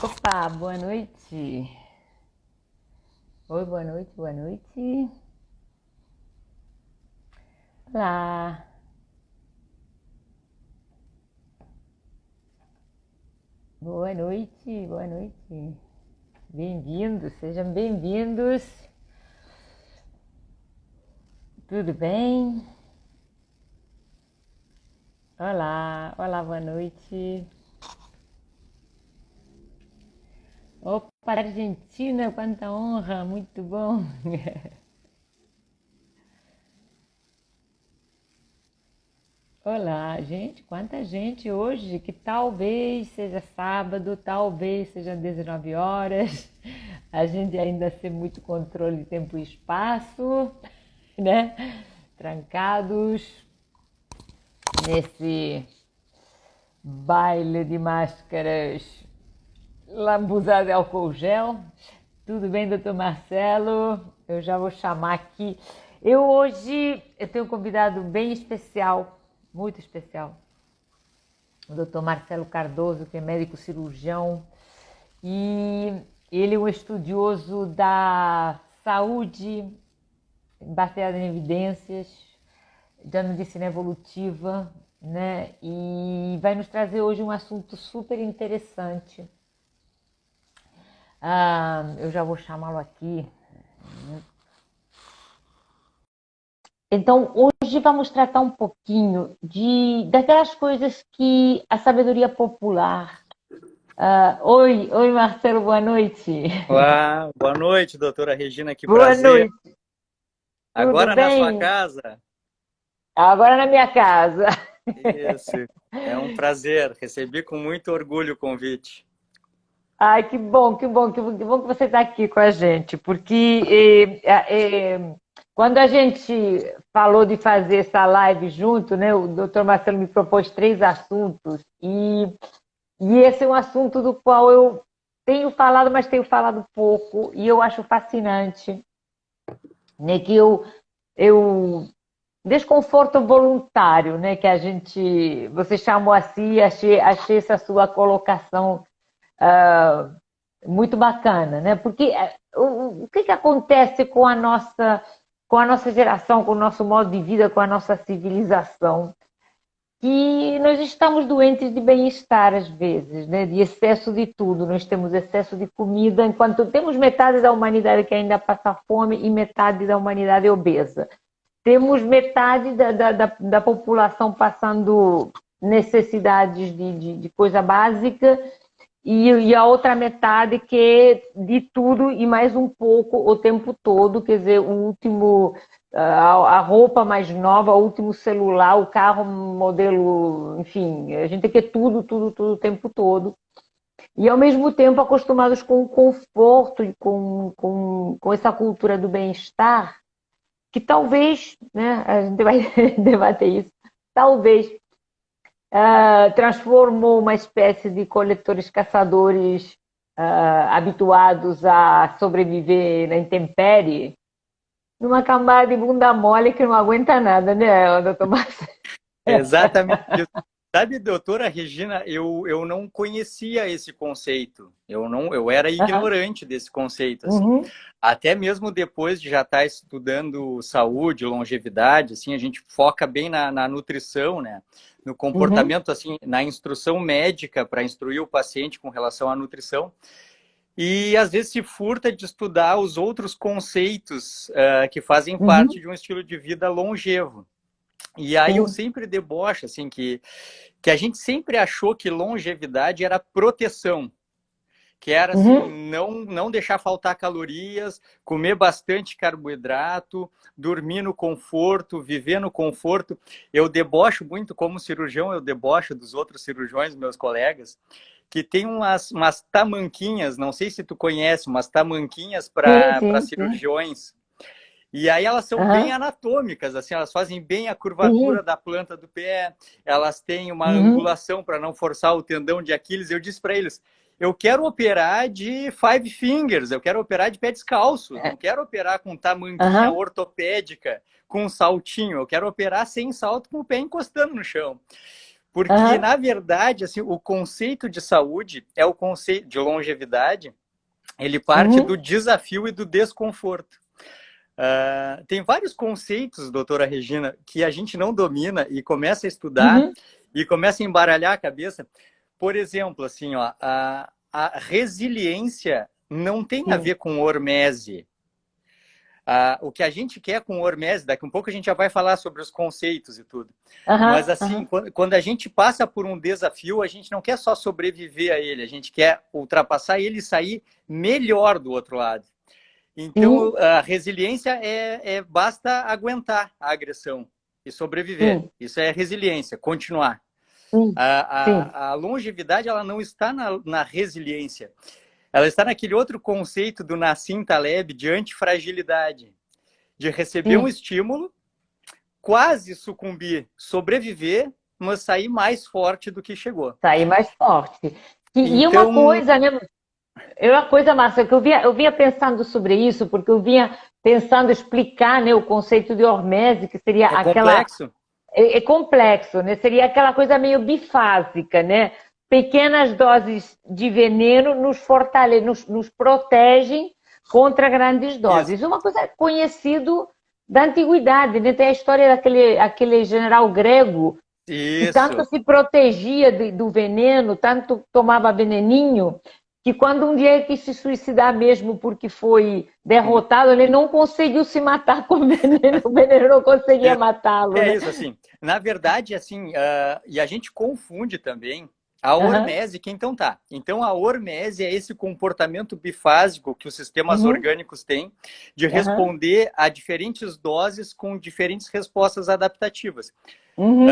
Opa, boa noite. Oi, boa noite, boa noite. Olá. Boa noite, boa noite. Bem-vindos, sejam bem-vindos. Tudo bem? Olá, olá, boa noite. Opa, Argentina, quanta honra, muito bom. Olá, gente, quanta gente hoje, que talvez seja sábado, talvez seja 19 horas, a gente ainda sem muito controle de tempo e espaço, né? Trancados nesse baile de máscaras lambuzado de álcool gel. Tudo bem, doutor Marcelo? Eu já vou chamar aqui. Eu tenho um convidado bem especial, muito especial, o doutor Marcelo Cardoso, que é médico cirurgião, e ele é um estudioso da saúde baseada em evidências, da medicina evolutiva, né? E vai nos trazer hoje um assunto super interessante. Eu já vou chamá-lo aqui. Então, hoje vamos tratar um pouquinho daquelas coisas que a sabedoria popular. Oi, Marcelo, boa noite. Olá, boa noite, doutora Regina, que Boa prazer. noite, tudo Agora na sua bem? casa? Agora na minha casa. Isso, é um prazer. Recebi com muito orgulho o convite. Ai, que bom, que bom, que bom que você está aqui com a gente, porque quando a gente falou de fazer essa live junto, né, o doutor Marcelo me propôs três assuntos, e esse é um assunto do qual eu tenho falado, mas tenho falado pouco, e eu acho fascinante, né, eu desconforto voluntário, né, que você chamou assim, achei essa sua colocação muito bacana, né? Porque o que acontece com a nossa geração, com o nosso modo de vida, com a nossa civilização? Que nós estamos doentes de bem-estar às vezes, né? De excesso de tudo. Nós temos excesso de comida, enquanto temos metade da humanidade que ainda passa fome e metade da humanidade obesa. Temos metade da população passando necessidades de coisa básica e a outra metade que é de tudo e mais um pouco o tempo todo, quer dizer, a roupa mais nova, o último celular, o carro modelo, enfim, a gente quer tudo o tempo todo. E ao mesmo tempo acostumados com o conforto e com essa cultura do bem-estar, que talvez, né, a gente vai debater isso, talvez transformou uma espécie de coletores-caçadores habituados a sobreviver na intempérie numa camada de bunda mole que não aguenta nada, né, doutor Márcio? Exatamente isso. Sabe, doutora Regina, eu não conhecia esse conceito. Eu era ignorante desse conceito, assim. Uhum, Até mesmo depois de já estar estudando saúde, longevidade, assim, a gente foca bem na nutrição, né? No uhum, comportamento, assim, na instrução médica para instruir o paciente com relação à nutrição. E às vezes se furta de estudar os outros conceitos que fazem parte uhum, de um estilo de vida longevo. E aí eu sim, sempre debocho, assim, que a gente sempre achou que longevidade era proteção, que era assim, uhum, não deixar faltar calorias, comer bastante carboidrato, dormir no conforto, viver no conforto. Eu debocho muito como cirurgião, eu debocho dos outros cirurgiões, meus colegas, que tem umas tamanquinhas, não sei se tu conhece, umas tamanquinhas sim, para sim, sim. cirurgiões. E aí elas são bem Uhum, anatômicas, assim, elas fazem bem a sim, curvatura da planta do pé, elas têm uma uhum, angulação para não forçar o tendão de Aquiles. Eu disse para eles, eu quero operar de five fingers, eu quero operar de pé descalço, não quero operar com tamanquinha uhum, ortopédica, com saltinho, eu quero operar sem salto, com o pé encostando no chão. Porque, Aham. na verdade, assim, o conceito de saúde é o conceito de longevidade, ele parte do Uhum. desafio e do desconforto. Tem vários conceitos, doutora Regina, que a gente não domina e começa a estudar Uhum. e começa a embaralhar a cabeça. Por exemplo, assim, ó, a resiliência não tem a Sim. ver com hormese. O que a gente quer com hormese, daqui a um pouco a gente já vai falar sobre os conceitos e tudo. Mas, Aham. assim, Aham. quando a gente passa por um desafio, a gente não quer só sobreviver a ele, a gente quer ultrapassar ele e sair melhor do outro lado. Então, Sim. a resiliência basta aguentar a agressão e sobreviver. Sim. Isso é resiliência, continuar. Sim. Sim. A longevidade ela não está na resiliência. Ela está naquele outro conceito do Nassim Taleb de antifragilidade, de receber um Sim. estímulo, quase sucumbir, sobreviver, mas sair mais forte do que chegou. Sair mais forte. E uma Então, coisa, né? Uma coisa, Márcia, que eu vinha pensando sobre isso, porque eu vinha pensando explicar, né, o conceito de hormese, que seria é aquela. complexo? É complexo, né? Seria aquela coisa meio bifásica, né? Pequenas doses de veneno nos protegem contra grandes Isso. doses. Uma coisa conhecido da antiguidade, né? Tem a história daquele general grego que tanto Isso. se protegia do veneno, tanto tomava veneninho, que quando um dia ele quis se suicidar mesmo porque foi derrotado, ele não conseguiu se matar com o veneno não conseguia matá-lo, É né? isso, assim. Na verdade, assim, e a gente confunde também a Aham, hormese, que então tá. Então, a hormese é esse comportamento bifásico que os sistemas uhum, orgânicos têm de aham, responder a diferentes doses com diferentes respostas adaptativas, uhum,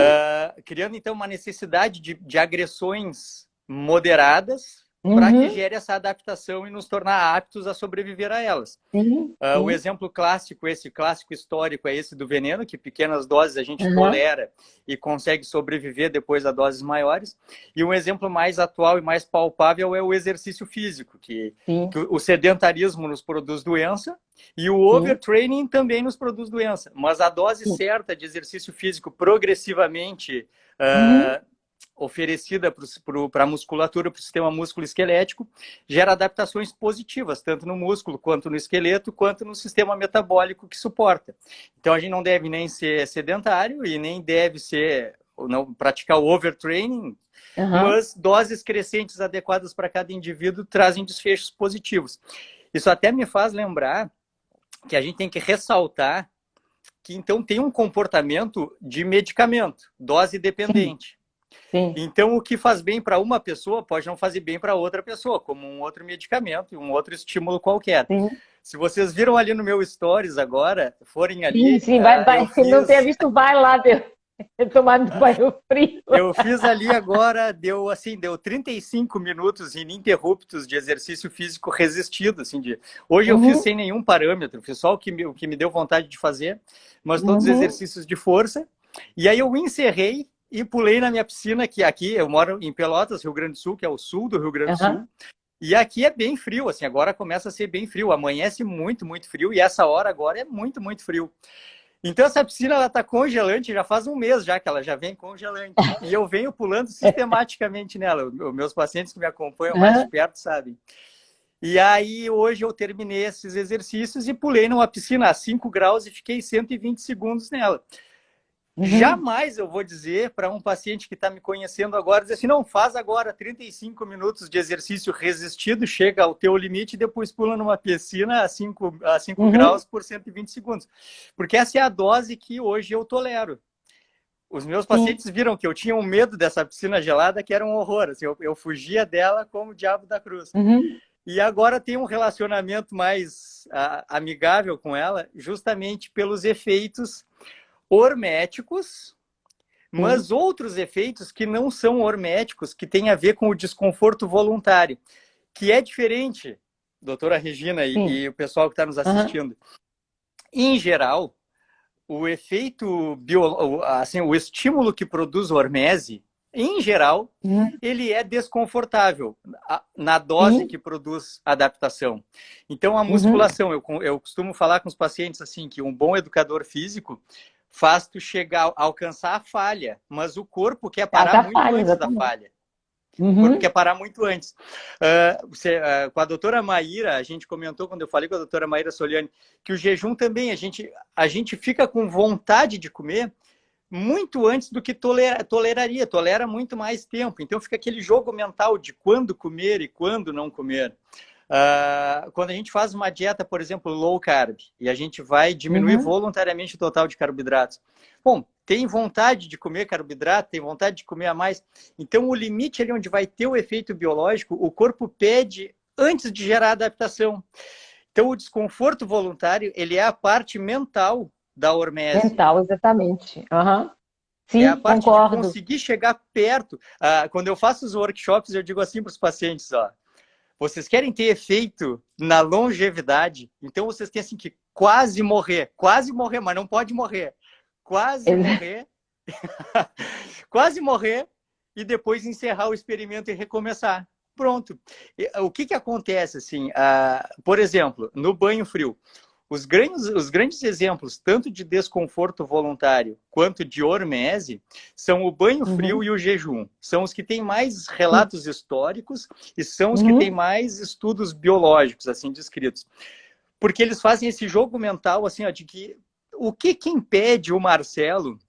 criando então uma necessidade de agressões moderadas para que uhum, gere essa adaptação e nos tornar aptos a sobreviver a elas. sim, O sim, exemplo clássico, esse clássico histórico, é esse do veneno, que pequenas doses a gente aham, tolera e consegue sobreviver depois a doses maiores. E um exemplo mais atual e mais palpável é o exercício físico, que sim, o sedentarismo nos produz doença e o sim, overtraining também nos produz doença. Mas a dose sim, certa de exercício físico progressivamente uhum, oferecida para a musculatura, para o sistema músculo-esquelético, gera adaptações positivas, tanto no músculo, quanto no esqueleto, quanto no sistema metabólico que suporta. Então, a gente não deve nem ser sedentário e nem deve ser, não praticar o overtraining, aham, mas doses crescentes adequadas para cada indivíduo trazem desfechos positivos. Isso até me faz lembrar que a gente tem que ressaltar que, então, tem um comportamento de medicamento, dose sim, dependente. sim, Então, o que faz bem para uma pessoa pode não fazer bem para outra pessoa, como um outro medicamento e um outro estímulo qualquer. sim, Se vocês viram ali no meu stories agora, forem sim, ali, sim, vai, eu vai, se não ter fiz, visto, vai lá, tomando banho frio. eu fiz ali agora, deu 35 minutos ininterruptos de exercício físico resistido, assim, hoje eu fiz Uhum, sem nenhum parâmetro, fiz só o que me deu vontade de fazer, mas todos os uhum, exercícios de força, e aí eu encerrei e pulei na minha piscina, que aqui eu moro em Pelotas, Rio Grande do Sul, que é o sul do Rio Grande do aham, Sul, e aqui é bem frio, assim, agora começa a ser bem frio, amanhece muito, muito frio, e essa hora agora é muito, muito frio. Então essa piscina ela tá congelante, já faz um mês já que ela já vem congelante. E eu venho pulando sistematicamente nela. Os meus pacientes que me acompanham mais de aham, perto sabem. E aí hoje eu terminei esses exercícios e pulei numa piscina a 5 graus e fiquei 120 segundos nela. uhum, Jamais eu vou dizer para um paciente que está me conhecendo agora, dizer assim, não, faz agora 35 minutos de exercício resistido, chega ao teu limite e depois pula numa piscina a cinco uhum, graus por 120 segundos. Porque essa é a dose que hoje eu tolero. Os meus sim, pacientes viram que eu tinha um medo dessa piscina gelada que era um horror. Assim, eu fugia dela como o diabo da cruz. uhum, E agora tem um relacionamento mais amigável com ela, justamente pelos efeitos horméticos, sim, mas outros efeitos que não são horméticos, que têm a ver com o desconforto voluntário, que é diferente, doutora Regina sim, e o pessoal que está nos aham, assistindo. Em geral, o efeito, assim, o estímulo que produz hormese, em geral, uhum, ele é desconfortável na dose sim, que produz adaptação. Então, a uhum, musculação, eu costumo falar com os pacientes assim, que um bom educador físico faz tu chegar, alcançar a falha, mas o corpo quer parar Essa muito falha, antes da exatamente. falha. O corpo Uhum, quer parar muito antes. Com a doutora Maíra, a gente comentou, quando eu falei com a doutora Maíra Soliani, que o jejum também, a gente fica com vontade de comer muito antes do que toleraria, tolera muito mais tempo. Então fica aquele jogo mental de quando comer e quando não comer. Quando a gente faz uma dieta, por exemplo, low carb, e a gente vai diminuir uhum. voluntariamente o total de carboidratos. Bom, tem vontade de comer carboidrato, tem vontade de comer a mais. Então, o limite ali onde vai ter o efeito biológico, o corpo pede antes de gerar adaptação. Então, o desconforto voluntário, ele é a parte mental da hormese. Mental, exatamente. Uhum. É a Sim, parte de concordo. conseguir chegar perto. Quando eu faço os workshops, eu digo assim para os pacientes, ó, vocês querem ter efeito na longevidade, então vocês têm assim que quase morrer, mas não pode morrer. Quase morrer, quase morrer e depois encerrar o experimento e recomeçar. Pronto. O que que acontece assim? Por exemplo, no banho frio, os grandes exemplos, tanto de desconforto voluntário quanto de hormese, são o banho frio Uhum. e o jejum. São os que têm mais Sim. relatos históricos e são os que têm Uhum. mais estudos biológicos, assim, descritos. Porque eles fazem esse jogo mental, assim, ó, de que o que que impede o Marcelo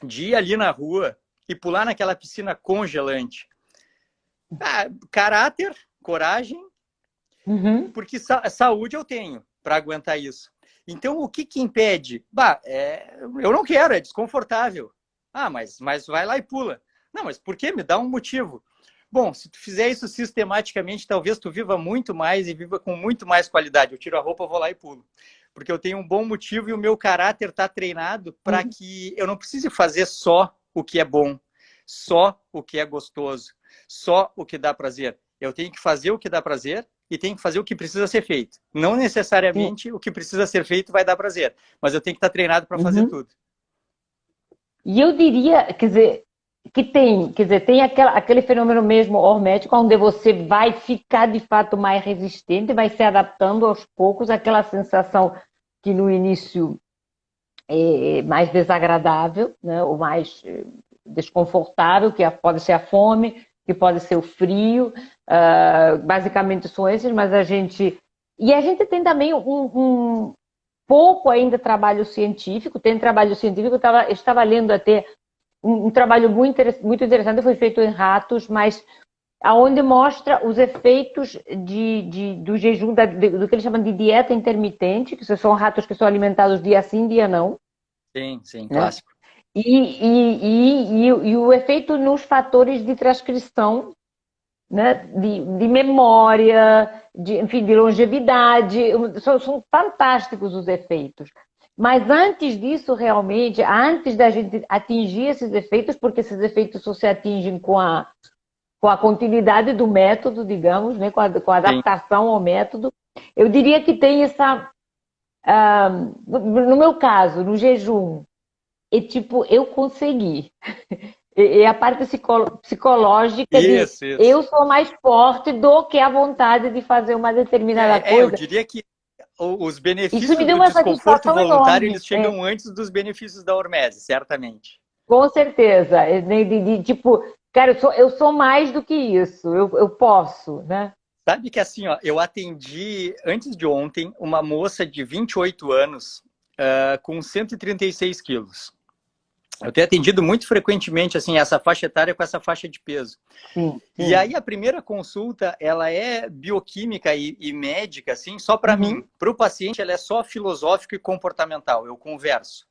de ir ali na rua e pular naquela piscina congelante? Caráter, coragem, Uhum. porque saúde eu tenho para aguentar isso. Então, o que que impede? Eu não quero, é desconfortável. Mas vai lá e pula. Não, mas por que? Me dá um motivo. Bom, se tu fizer isso sistematicamente, talvez tu viva muito mais e viva com muito mais qualidade. Eu tiro a roupa, vou lá e pulo. Porque eu tenho um bom motivo e o meu caráter está treinado para Uhum. que eu não precise fazer só o que é bom, só o que é gostoso, só o que dá prazer. Eu tenho que fazer o que dá prazer e tenho que fazer o que precisa ser feito. Não Sim. necessariamente o que precisa ser feito vai dar prazer, mas eu tenho que estar treinado para fazer Uhum. tudo. E eu diria, quer dizer, que tem, quer dizer, tem aquele fenômeno mesmo hormético, onde você vai ficar de fato mais resistente, vai se adaptando aos poucos àquela sensação que no início é mais desagradável, né, ou mais desconfortável, que pode ser a fome, que pode ser o frio, basicamente são esses, mas a gente. E a gente tem também um pouco ainda trabalho científico, tem trabalho científico, eu estava lendo até um trabalho muito interessante, foi feito em ratos, mas aonde mostra os efeitos do jejum, do que eles chamam de dieta intermitente, que são ratos que são alimentados dia sim, dia não, Sim, sim, né? clássico. E o efeito nos fatores de transcrição, né? De memória, enfim, de longevidade, são fantásticos os efeitos. Mas antes disso, realmente, antes da gente atingir esses efeitos, porque esses efeitos só se atingem com a continuidade do método, digamos, né? Com a Sim. adaptação ao método, eu diria que tem essa. No meu caso, no jejum, é tipo, eu consegui. É a parte psicológica de Isso, isso. eu sou mais forte do que a vontade de fazer uma determinada Eu coisa. diria que os Isso me benefícios deu do uma desconforto satisfação voluntário, enorme. eles chegam antes dos benefícios da hormese, certamente. Com certeza. Tipo, cara, eu sou mais do que isso. Eu posso, né? Sabe que assim, ó, eu atendi antes de ontem uma moça de 28 anos com 136 quilos. Eu tenho atendido muito frequentemente assim essa faixa etária com essa faixa de peso. Sim, E sim. aí a primeira consulta, ela é bioquímica e médica, assim, só para mim. Uhum, Para o paciente, ela é só filosófica e comportamental. Eu converso.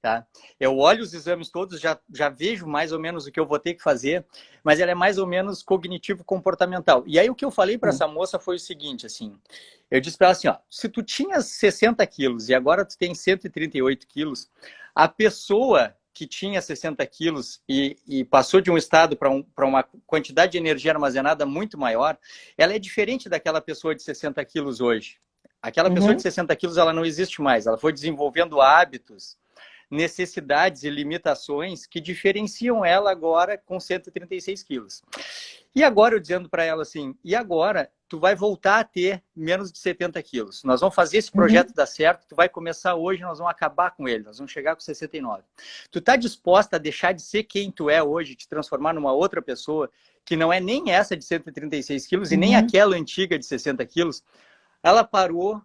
Tá? Eu olho os exames todos, já vejo mais ou menos o que eu vou ter que fazer, mas ela é mais ou menos cognitivo-comportamental. E aí o que eu falei para sim. essa moça foi o seguinte, assim, eu disse para ela assim, ó, se tu tinha 60 quilos e agora tu tem 138 quilos, a pessoa que tinha 60 quilos e passou de um estado para uma quantidade de energia armazenada muito maior, ela é diferente daquela pessoa de 60 quilos hoje. Aquela pessoa de Uhum, 60 quilos, ela não existe mais, ela foi desenvolvendo hábitos, necessidades e limitações que diferenciam ela agora com 136 quilos. E agora eu dizendo para ela assim, e agora tu vai voltar a ter menos de 70 quilos. Nós vamos fazer esse projeto dar certo, tu vai começar hoje, nós vamos acabar com ele, nós vamos chegar com 69. Tu tá disposta a deixar de ser quem tu é hoje, te transformar numa outra pessoa, que não é nem essa de 136 quilos e nem aquela antiga de 60 quilos? Ela parou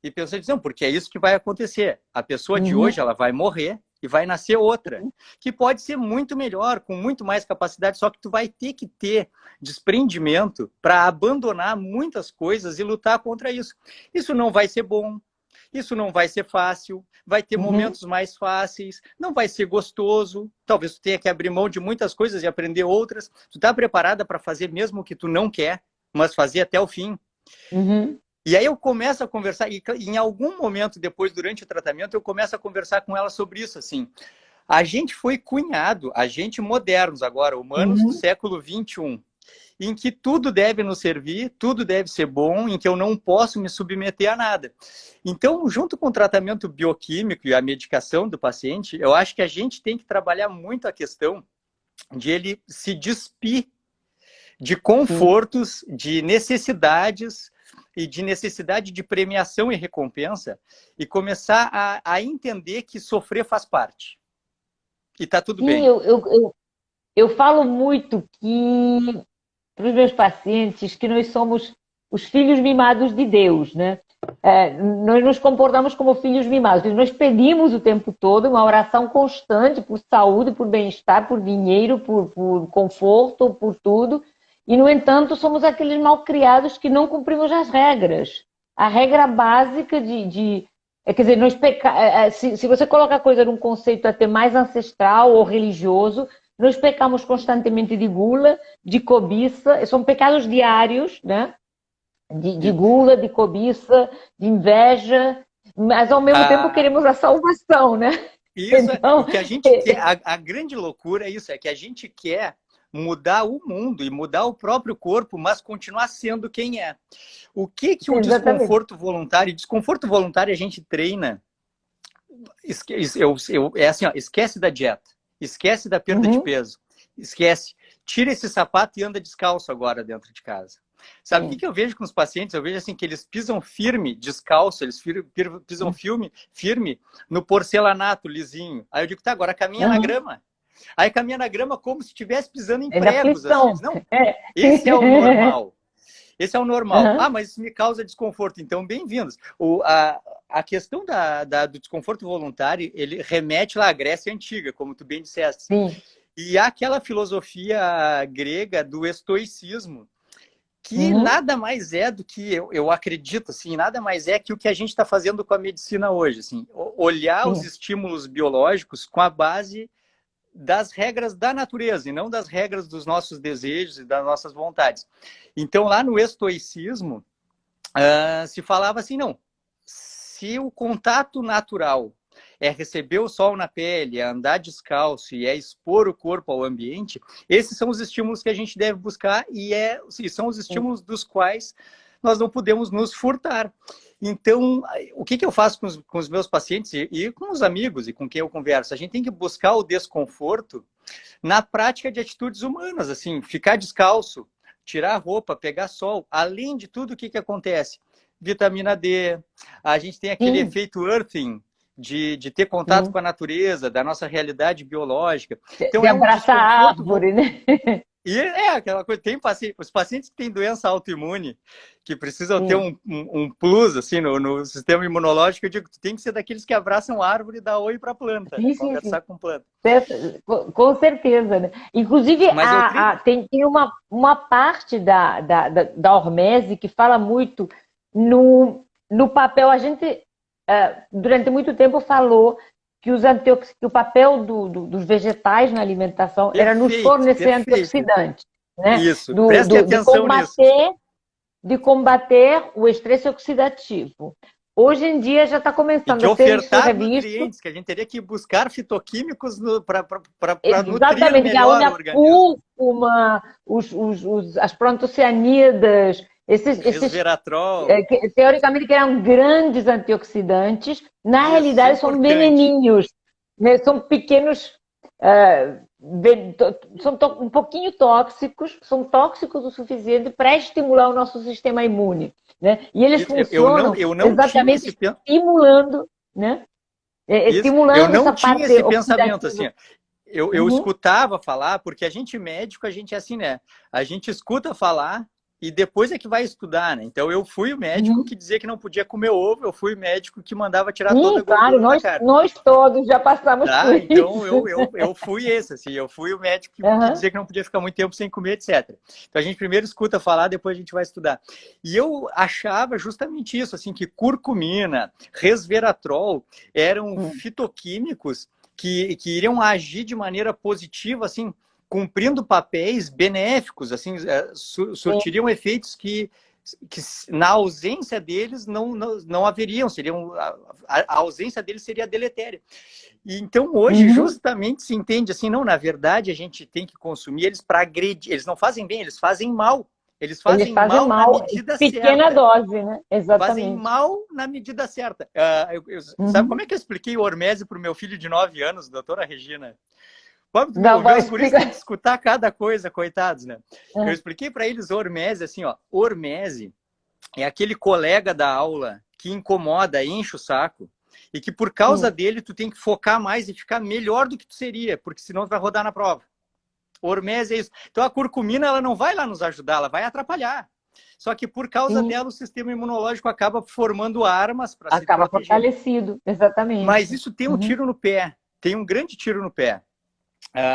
e pensou, não, porque é isso que vai acontecer. A pessoa de hoje, ela vai morrer e vai nascer outra, que pode ser muito melhor, com muito mais capacidade, só que tu vai ter que ter desprendimento para abandonar muitas coisas e lutar contra isso. Isso não vai ser bom, isso não vai ser fácil, vai ter momentos mais fáceis, não vai ser gostoso, talvez tu tenha que abrir mão de muitas coisas e aprender outras. Tu tá preparada para fazer mesmo o que tu não quer, mas fazer até o fim? E aí eu começo a conversar, e em algum momento depois, durante o tratamento, eu começo a conversar com ela sobre isso, assim. A gente foi cunhado, a gente modernos agora, humanos do século XXI, em que tudo deve nos servir, tudo deve ser bom, em que eu não posso me submeter a nada. Então, junto com o tratamento bioquímico e a medicação do paciente, eu acho que a gente tem que trabalhar muito a questão de ele se despir de confortos, de necessidades, e de necessidade de premiação e recompensa, e começar a entender que sofrer faz parte. E tá tudo bem. Eu falo muito que para os meus pacientes que nós somos os filhos mimados de Deus, né? Nós nos comportamos como filhos mimados. Nós pedimos o tempo todo uma oração constante por saúde, por bem-estar, por dinheiro, por conforto, por tudo. E, no entanto, somos aqueles malcriados que não cumprimos as regras. A regra básica quer dizer, se você coloca a coisa num conceito até mais ancestral ou religioso, nós pecamos constantemente de gula, de cobiça, são pecados diários, né? De gula, de cobiça, de inveja, mas ao mesmo tempo queremos a salvação, né? Isso, então, o que a gente quer, a grande loucura é isso, é que a gente quer mudar o mundo e mudar o próprio corpo, mas continuar sendo quem é. O que o desconforto voluntário? Desconforto voluntário a gente treina. É assim, ó, esquece da dieta, esquece da perda de peso, esquece. Tira esse sapato e anda descalço agora dentro de casa. Sabe o que eu vejo com os pacientes? Eu vejo assim que eles pisam firme, descalço, eles pisam firme no porcelanato lisinho. Aí eu digo, tá, agora caminha na grama. Aí caminha na grama como se estivesse pisando em pregos. Assim. Não, esse é o normal. Esse é o normal. Ah, mas isso me causa desconforto. Então, bem-vindos. A questão do desconforto voluntário, ele remete lá à Grécia Antiga, como tu bem disseste. Sim. E há aquela filosofia grega do estoicismo, que nada mais é do que, eu acredito, assim, nada mais é que o que a gente está fazendo com a medicina hoje. Assim, olhar os estímulos biológicos com a base das regras da natureza e não das regras dos nossos desejos e das nossas vontades. Então, lá no estoicismo, se falava assim, não, se o contato natural é receber o sol na pele, é andar descalço e é expor o corpo ao ambiente, esses são os estímulos que a gente deve buscar e são os estímulos dos quais nós não podemos nos furtar. Então, o que eu faço com os meus pacientes e com os amigos e com quem eu converso? A gente tem que buscar o desconforto na prática de atitudes humanas, assim, ficar descalço, tirar a roupa, pegar sol. Além de tudo, o que acontece? Vitamina D, a gente tem aquele efeito earthing, de ter contato com a natureza, da nossa realidade biológica. Então, de abraçar a árvore, né? E aquela coisa, os pacientes que têm doença autoimune, que precisam ter um plus assim, no sistema imunológico, eu digo, tu tem que ser daqueles que abraçam a árvore e dá oi para a planta, conversar com planta. Com certeza, né? Inclusive, tem uma parte da hormese que fala muito no papel. A gente, durante muito tempo, falou que o papel dos vegetais na alimentação era nos fornecer antioxidantes. Né? Isso, preste atenção nisso. De combater o estresse oxidativo. Hoje em dia já está começando a ser nutrientes, que a gente teria que buscar fitoquímicos para nutrir melhor o organismo. Cúrcuma, as proantocianidas, resveratrol. Teoricamente que eram grandes antioxidantes, na realidade são veneninhos, né? São pequenos um pouquinho tóxicos, são tóxicos o suficiente para estimular o nosso sistema imune, né? E eles funcionam eu não tinha exatamente esse estimulando, né? Isso, eu Estimulando não essa tinha parte esse pensamento assim. oxidativa. Eu Uhum, escutava falar, porque a gente médico, a gente é assim, né? A gente escuta falar e depois é que vai estudar, né? Então eu fui o médico uhum. que dizia que não podia comer ovo, eu fui o médico que mandava tirar toda Sim, a claro, gordura da carne. nós todos já passamos por Tá? Então isso. eu fui esse, assim, eu fui o médico que Uhum. dizia que não podia ficar muito tempo sem comer, etc. Então a gente primeiro escuta falar, depois a gente vai estudar. E eu achava justamente isso, assim, que curcumina, resveratrol eram fitoquímicos que iriam agir de maneira positiva, assim, cumprindo papéis benéficos, assim, surtiriam efeitos que na ausência deles não haveriam, a ausência deles seria deletéria. E então hoje Uhum. justamente se entende assim, não, na verdade a gente tem que consumir eles para agredir, eles não fazem bem, eles fazem mal. Eles Eles fazem fazem mal na mal, medida pequena certa. dose, né? Fazem Exatamente. mal na medida certa. Sabe como Uhum. é que eu expliquei o hormese para o meu filho de 9 anos, doutora Regina? Pobre Não, vai meus guris têm explicar. que escutar cada coisa, coitados, né? Eu expliquei para eles hormese, assim, ó, hormese é aquele colega da aula que incomoda, enche o saco, e que por causa Sim. dele tu tem que focar mais e ficar melhor do que tu seria, porque senão tu vai rodar na prova. Hormese é isso. Então a curcumina ela não vai lá nos ajudar, ela vai atrapalhar. Só que por causa Sim. dela o sistema imunológico acaba formando armas para se Acaba proteger. fortalecido, Mas exatamente. isso tem um Uhum. tiro no pé, tem um grande tiro no pé.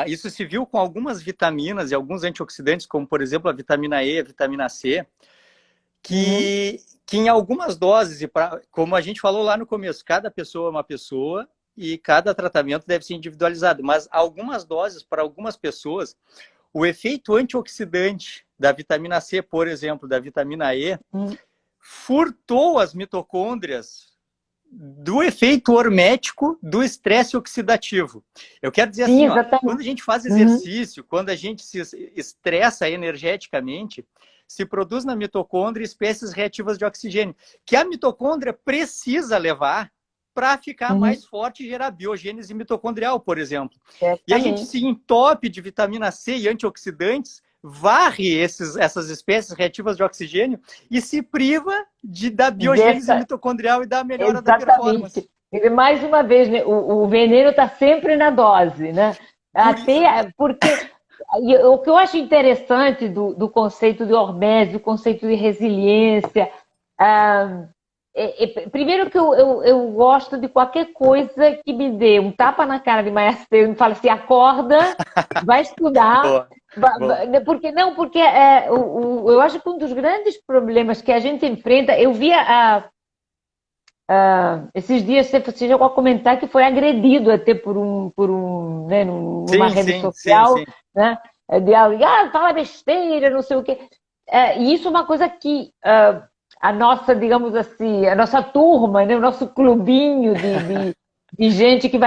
Isso se viu com algumas vitaminas e alguns antioxidantes, como por exemplo a vitamina E, a vitamina C, Uhum. que em algumas doses, como a gente falou lá no começo, cada pessoa é uma pessoa e cada tratamento deve ser individualizado, mas algumas doses para algumas pessoas, o efeito antioxidante da vitamina C, por exemplo, da vitamina E, Uhum. furtou as mitocôndrias do efeito hormético do estresse oxidativo. Eu quero dizer Sim, assim, ó, quando exatamente. a gente faz Uhum. exercício, quando a gente se estressa energeticamente, se produz na mitocôndria espécies reativas de oxigênio, que a mitocôndria precisa levar para ficar Uhum. mais forte e gerar biogênese mitocondrial, por exemplo. E a gente Certamente. se entope de vitamina C e antioxidantes, varre essas espécies reativas de oxigênio e se priva da biogênese Dessa, mitocondrial e da melhora da performance. exatamente. Mais uma vez, né, o veneno está sempre na dose, né? Por isso, Até porque o que eu acho interessante do conceito de hormese, do conceito de resiliência, ah, primeiro que eu gosto de qualquer coisa que me dê um tapa na cara de manhã cedo, me fala assim, acorda, vai estudar, boa, boa. porque não, porque eu acho que um dos grandes problemas que a gente enfrenta, eu via esses dias você chegou a comentar que foi agredido até né, numa Sim, rede sim, sim, social, sim. né? De alguém, fala besteira, não sei o quê. E isso é uma coisa que a nossa, digamos assim, a nossa turma, né, o nosso clubinho de gente que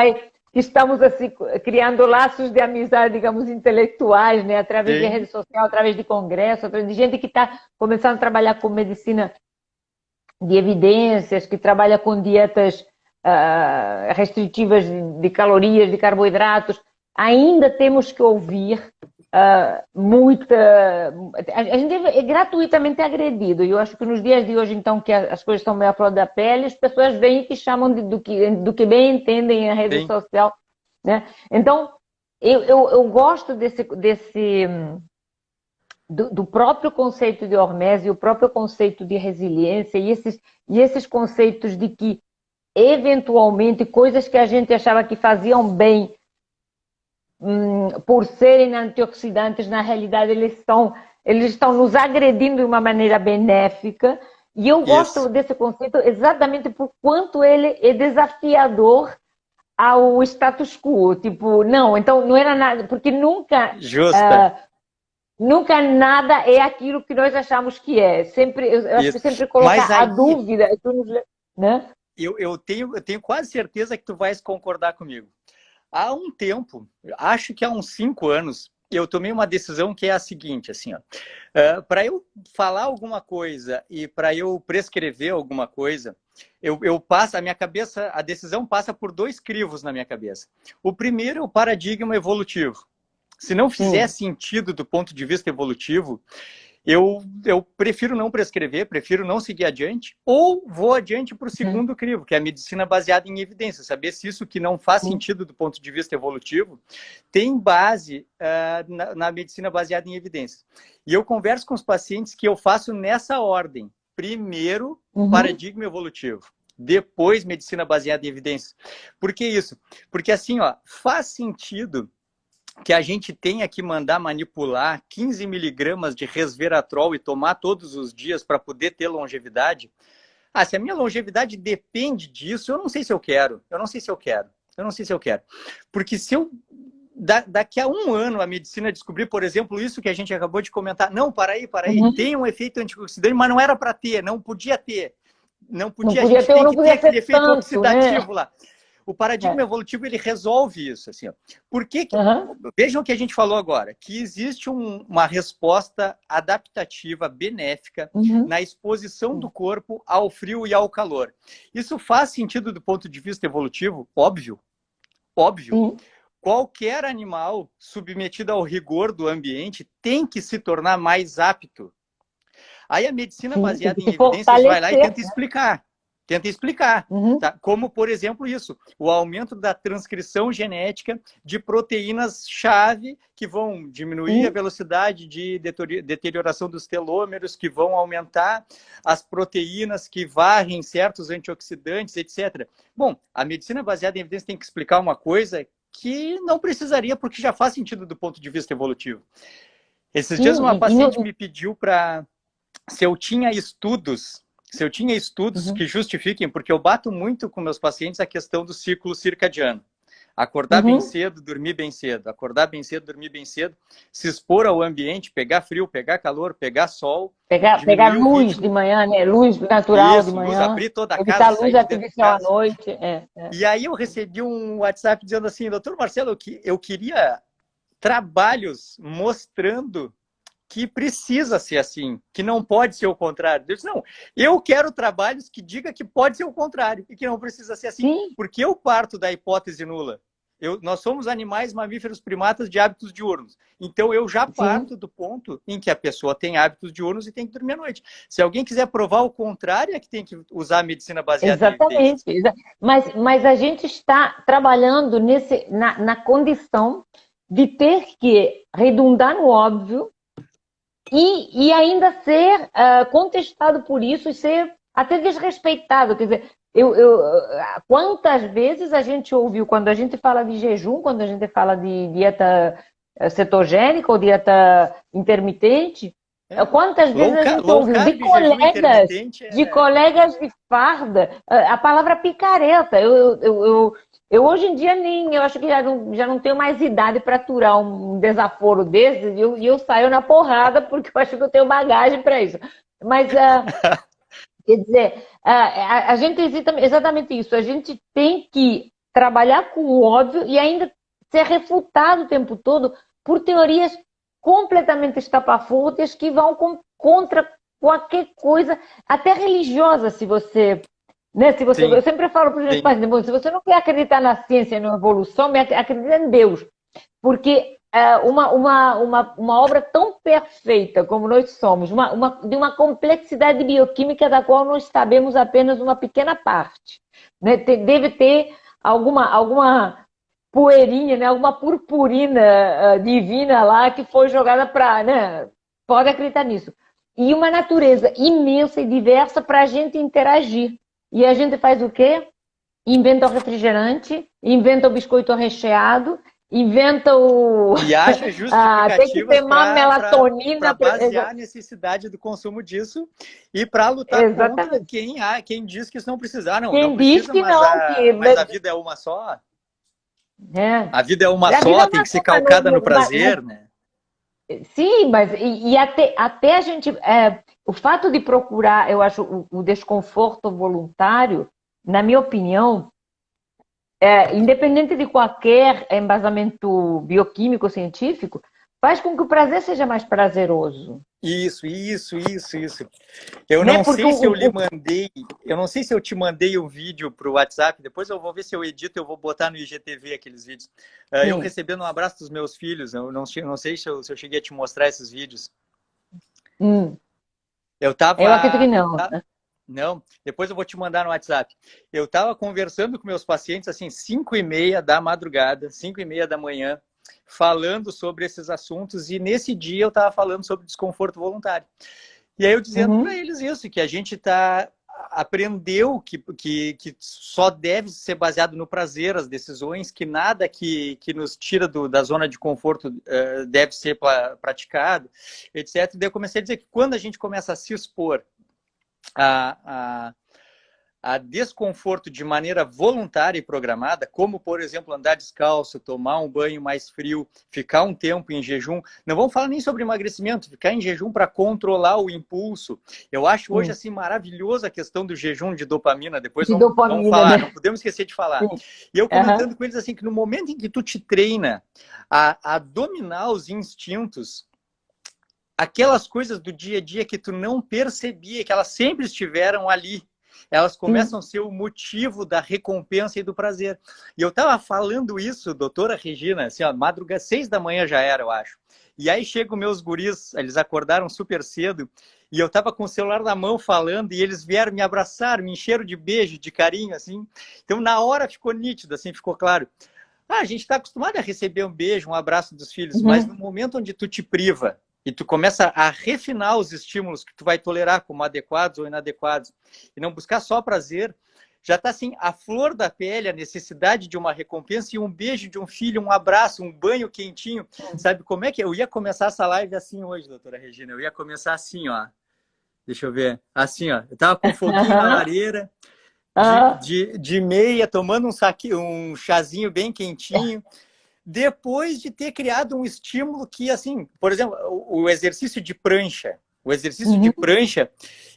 estamos assim, criando laços de amizade, digamos, intelectuais, né, através de Sim, rede social, através de congresso, através de gente que está começando a trabalhar com medicina de evidências, que trabalha com dietas restritivas de calorias, de carboidratos, ainda temos que ouvir muita. A gente é gratuitamente agredido. E eu acho que nos dias de hoje, então, que as coisas estão meio à flor da pele, as pessoas vêm e que chamam do que bem entendem a rede sim. social. Né? Então, eu gosto desse do próprio conceito de hormese, o próprio conceito de resiliência e esses conceitos de que, eventualmente, coisas que a gente achava que faziam bem por serem antioxidantes, na realidade eles estão nos agredindo de uma maneira benéfica. E eu gosto Isso. desse conceito exatamente por quanto ele é desafiador ao status quo. Tipo, não, então não era nada, porque Justa. nunca nada é aquilo que nós achamos que é. Sempre, eu acho que Isso. sempre Mas colocar a aí, dúvida, né? eu tenho quase certeza que tu vais concordar comigo. Há um tempo, acho que há uns 5 anos, eu tomei uma decisão que é a seguinte, assim, ó. Para eu falar alguma coisa e para eu prescrever alguma coisa, eu passo, a minha cabeça, a decisão passa por dois crivos na minha cabeça. O primeiro é o paradigma evolutivo. Se não fizer sim. sentido do ponto de vista evolutivo, eu prefiro não prescrever, prefiro não seguir adiante, ou vou adiante para o Uhum. segundo crivo, que é a medicina baseada em evidência, saber se isso que não faz Sim. sentido do ponto de vista evolutivo tem base na medicina baseada em evidências. E eu converso com os pacientes que eu faço nessa ordem. Primeiro, Uhum. paradigma evolutivo. Depois, medicina baseada em evidências. Por que isso? Porque assim, ó, faz sentido que a gente tenha que mandar manipular 15 miligramas de resveratrol e tomar todos os dias para poder ter longevidade. Ah, se a minha longevidade depende disso, eu não sei se eu quero. Eu não sei se eu quero. Eu não sei se eu quero. Porque se eu daqui a um ano a medicina descobrir, por exemplo, isso que a gente acabou de comentar, não, para aí, Uhum. tem um efeito antioxidante, mas não era para ter, não podia ter. Não Não podia, a podia gente ter ou tem não que ter podia aquele ser efeito tanto, né? oxidativo lá. O paradigma É. evolutivo ele resolve isso. Assim, ó. Por que, Uhum. vejam o que a gente falou agora, que existe uma resposta adaptativa benéfica Uhum. na exposição do corpo ao frio e ao calor. Isso faz sentido do ponto de vista evolutivo? Óbvio, óbvio. Sim. Qualquer animal submetido ao rigor do ambiente tem que se tornar mais apto. Aí a medicina Sim, tem baseada que em se evidências vai lá e fortalecer. tenta explicar. Tenta explicar. Uhum. Tá? Como, por exemplo, isso, o aumento da transcrição genética de proteínas-chave que vão diminuir a Sim, velocidade de deterioração dos telômeros, que vão aumentar as proteínas que varrem certos antioxidantes, etc. Bom, a medicina baseada em evidências tem que explicar uma coisa que não precisaria, porque já faz sentido do ponto de vista evolutivo. Esses dias sim, uma e paciente no... me pediu para se eu tinha estudos, se eu tinha estudos Uhum. que justifiquem, porque eu bato muito com meus pacientes a questão do ciclo circadiano. Acordar bem Uhum. cedo, dormir bem cedo. Acordar bem cedo, dormir bem cedo. Se expor ao ambiente, pegar frio, pegar calor, pegar sol, Pegar diminuir o luz de ritmo. manhã, né? Luz natural de Isso, luz, manhã. abrir toda a Evitar casa, luz sair de dentro de artificial à casa. noite. É. E aí eu recebi um WhatsApp dizendo assim, doutor Marcelo, eu queria trabalhos mostrando que precisa ser assim, que não pode ser o contrário. Eu disse, não, eu quero trabalhos que diga que pode ser o contrário e que não precisa ser assim, Sim, porque eu parto da hipótese nula. Nós somos animais mamíferos primatas de hábitos diurnos. Então, eu já sim, parto do ponto em que a pessoa tem hábitos diurnos e tem que dormir à noite. Se alguém quiser provar o contrário, é que tem que usar a medicina baseada em exatamente. evidências. Mas a gente está trabalhando na condição de ter que redundar no óbvio e ainda ser contestado por isso e ser até desrespeitado. Quer dizer, quantas vezes a gente ouviu, quando a gente fala de jejum, quando a gente fala de dieta cetogênica ou dieta intermitente, É. quantas vezes a gente Low ouviu carb, jejum intermitente de é... colegas de farda, a palavra picareta. Eu hoje em dia nem, eu acho que já não tenho mais idade para aturar um desaforo desses e eu saio na porrada porque eu acho que eu tenho bagagem para isso. Mas, quer dizer, a gente existe exatamente isso. A gente tem que trabalhar com o óbvio e ainda ser refutado o tempo todo por teorias completamente estapafúrdias que vão contra qualquer coisa, até religiosa, se você né? Se você, eu Sim, sempre falo para os meus sim. pacientes, se você não quer acreditar na ciência e na evolução, acredita em Deus. Porque uma obra tão perfeita como nós somos, de uma complexidade bioquímica da qual nós sabemos apenas uma pequena parte, né? Deve ter alguma poeirinha, né? Alguma purpurina divina lá que foi jogada para. Né? Pode acreditar nisso. E uma natureza imensa e diversa para a gente interagir. E a gente faz o quê? Inventa o refrigerante, inventa o biscoito recheado, inventa o. E haja Tem que justificativas ter uma para melatonina. basear a necessidade do consumo disso e para lutar contra Exatamente. quem diz que isso não precisa. Ah, não, não Quem diz precisa, que não, que. mas a vida é uma só. Né? A vida é uma A vida só, é tem uma que ser só, calcada no prazer, né? sim, mas até a gente. O fato de procurar, eu acho, o desconforto voluntário, na minha opinião, independente de qualquer embasamento bioquímico científico, faz com que o prazer seja mais prazeroso. Isso. Eu Né? não Porque sei se eu lhe mandei, eu não sei se eu te mandei o vídeo para o WhatsApp, depois eu vou ver se eu edito, eu vou botar no IGTV aqueles vídeos. Eu recebendo um abraço dos meus filhos, eu não sei se eu cheguei a te mostrar esses vídeos. Hum. Eu Eu acredito tava, que não. não, depois eu vou te mandar no WhatsApp. Eu estava conversando com meus pacientes, assim, 5h30 da madrugada, 5h30 da manhã, falando sobre esses assuntos, e nesse dia eu estava falando sobre desconforto voluntário. E aí eu dizendo para eles isso, que a gente aprendeu que só deve ser baseado no prazer as decisões, que nada que nos tira da zona de conforto deve ser praticado, etc. E daí eu comecei a dizer que quando a gente começa a se expor a desconforto de maneira voluntária e programada, como, por exemplo, andar descalço, tomar um banho mais frio, ficar um tempo em jejum. Não vamos falar nem sobre emagrecimento, ficar em jejum para controlar o impulso. Eu acho hoje assim maravilhosa a questão do jejum de dopamina. Depois vamos falar, né? Não podemos esquecer de falar. Sim. E eu comentando com eles assim, que no momento em que tu te treina a dominar os instintos, aquelas coisas do dia a dia que tu não percebia, que elas sempre estiveram ali, elas começam a ser o motivo da recompensa e do prazer. E eu estava falando isso, doutora Regina, assim, ó, madrugada, 6 da manhã já era, eu acho. E aí chegam meus guris, eles acordaram super cedo, e eu estava com o celular na mão falando, e eles vieram me abraçar, me encheram de beijo, de carinho, assim. Então, na hora ficou nítido, assim, ficou claro. A gente está acostumado a receber um beijo, um abraço dos filhos, mas no momento onde tu te priva, e tu começa a refinar os estímulos que tu vai tolerar como adequados ou inadequados, e não buscar só prazer, já está assim, a flor da pele, a necessidade de uma recompensa e um beijo de um filho, um abraço, um banho quentinho. Sabe como é que eu ia começar essa live assim hoje, doutora Regina? Eu ia começar assim, ó. Deixa eu ver. Assim, ó. Eu tava com um foguinho na lareira, de meia, tomando um chazinho bem quentinho. Depois de ter criado um estímulo que, assim, por exemplo, o exercício de prancha. O exercício de prancha,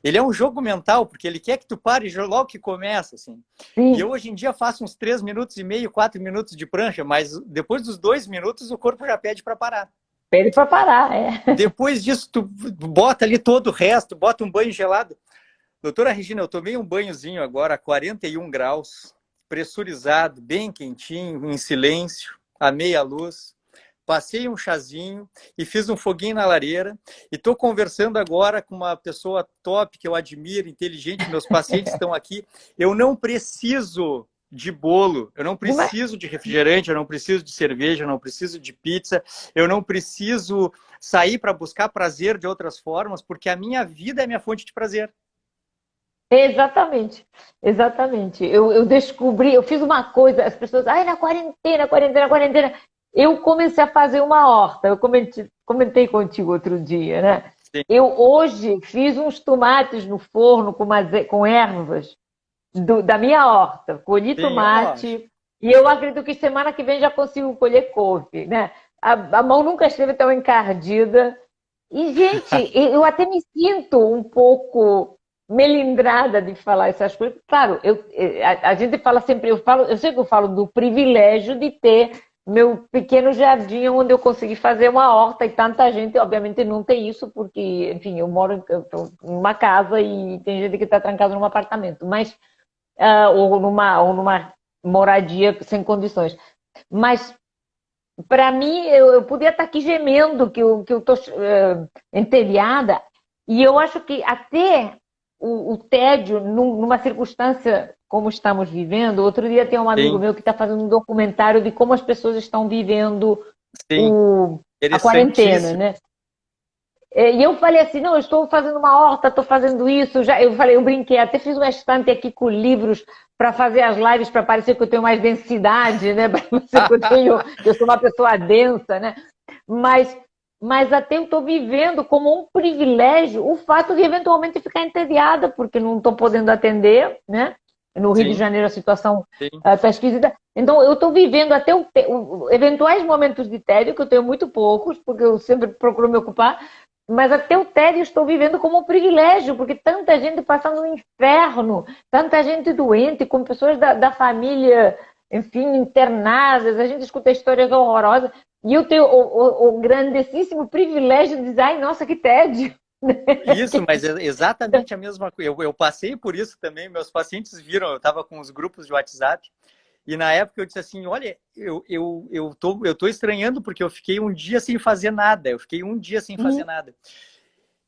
ele é um jogo mental, porque ele quer que tu pare logo que começa, assim. E eu, hoje em dia, faço uns 3 minutos e meio, 4 minutos de prancha, mas depois dos 2 minutos, o corpo já pede para parar. Pede para parar, Depois disso, tu bota ali todo o resto, bota um banho gelado. Doutora Regina, eu tomei um banhozinho agora a 41 graus, pressurizado, bem quentinho, em silêncio, a meia luz, passei um chazinho e fiz um foguinho na lareira e estou conversando agora com uma pessoa top que eu admiro, inteligente, meus pacientes estão aqui. Eu não preciso de bolo, eu não preciso de refrigerante, eu não preciso de cerveja, eu não preciso de pizza, eu não preciso sair para buscar prazer de outras formas, porque a minha vida é minha fonte de prazer. Exatamente, exatamente. Eu descobri, eu fiz uma coisa, as pessoas, na quarentena. Eu comecei a fazer uma horta, eu comentei contigo outro dia, né? Sim. Eu hoje fiz uns tomates no forno com ervas da minha horta, colhi tomate, e eu acredito que semana que vem já consigo colher couve, né? A mão nunca esteve tão encardida. E, gente, eu até me sinto um pouco melindrada de falar essas coisas. Claro, a gente fala sempre, eu sei que eu falo do privilégio de ter meu pequeno jardim onde eu consegui fazer uma horta, e tanta gente, obviamente, não tem isso, porque, enfim, eu moro em uma casa e tem gente que está trancada num apartamento, mas ou numa moradia sem condições. Mas para mim, eu podia estar aqui gemendo que eu estou entediada, e eu acho que até o tédio, numa circunstância como estamos vivendo, outro dia tem um amigo meu que está fazendo um documentário de como as pessoas estão vivendo a quarentena, né? E eu falei assim, não, eu estou fazendo uma horta, estou fazendo isso. Eu brinquei, até fiz uma estante aqui com livros para fazer as lives, para parecer que eu tenho mais densidade, né? Para parecer que eu sou uma pessoa densa, né? Mas até eu estou vivendo como um privilégio o fato de eventualmente ficar entediada, porque não estou podendo atender, né? No Rio de Janeiro a situação está esquisita. Então, eu estou vivendo até eventuais momentos de tédio, que eu tenho muito poucos, porque eu sempre procuro me ocupar, mas até o tédio estou vivendo como um privilégio, porque tanta gente passando no inferno, tanta gente doente, com pessoas da família enfim, internadas, a gente escuta histórias horrorosas, e eu tenho o grandíssimo privilégio de dizer, ai, nossa, que tédio. Isso, mas é exatamente a mesma coisa. Eu passei por isso também, meus pacientes viram, eu estava com os grupos de WhatsApp, e na época eu disse assim, olha, eu tô estranhando porque eu fiquei um dia sem fazer nada, eu fiquei um dia sem fazer nada.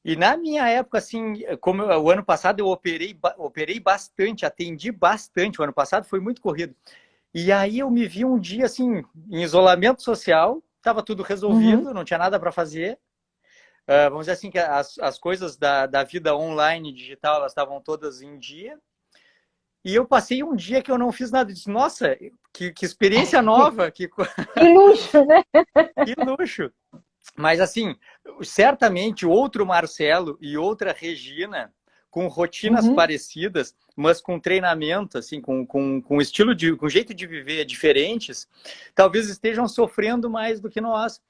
E na minha época, assim, como o ano passado eu operei bastante, atendi bastante, o ano passado foi muito corrido. E aí eu me vi um dia, assim, em isolamento social, estava tudo resolvido, não tinha nada para fazer. Vamos dizer assim, que as coisas da vida online, digital, elas estavam todas em dia. E eu passei um dia que eu não fiz nada. Eu disse, nossa, que experiência nova, Que luxo, né? que luxo. Mas, assim, certamente outro Marcelo e outra Regina, com rotinas parecidas, mas com treinamento, assim, com estilo com jeito de viver diferentes, talvez estejam sofrendo mais do que nós.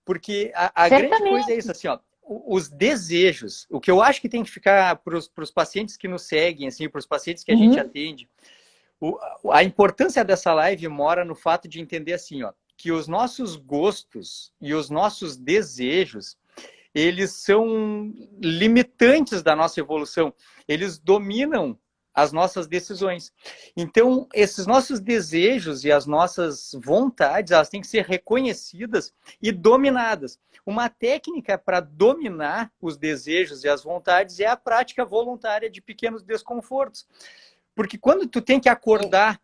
Porque a grande coisa é isso, assim, ó, os desejos, o que eu acho que tem que ficar para os pacientes que nos seguem, assim, para os pacientes que a gente atende, a importância dessa live mora no fato de entender assim, ó, que os nossos gostos e os nossos desejos, eles são limitantes da nossa evolução. Eles dominam as nossas decisões. Então, esses nossos desejos e as nossas vontades, elas têm que ser reconhecidas e dominadas. Uma técnica para dominar os desejos e as vontades é a prática voluntária de pequenos desconfortos. Porque quando tu tem que acordar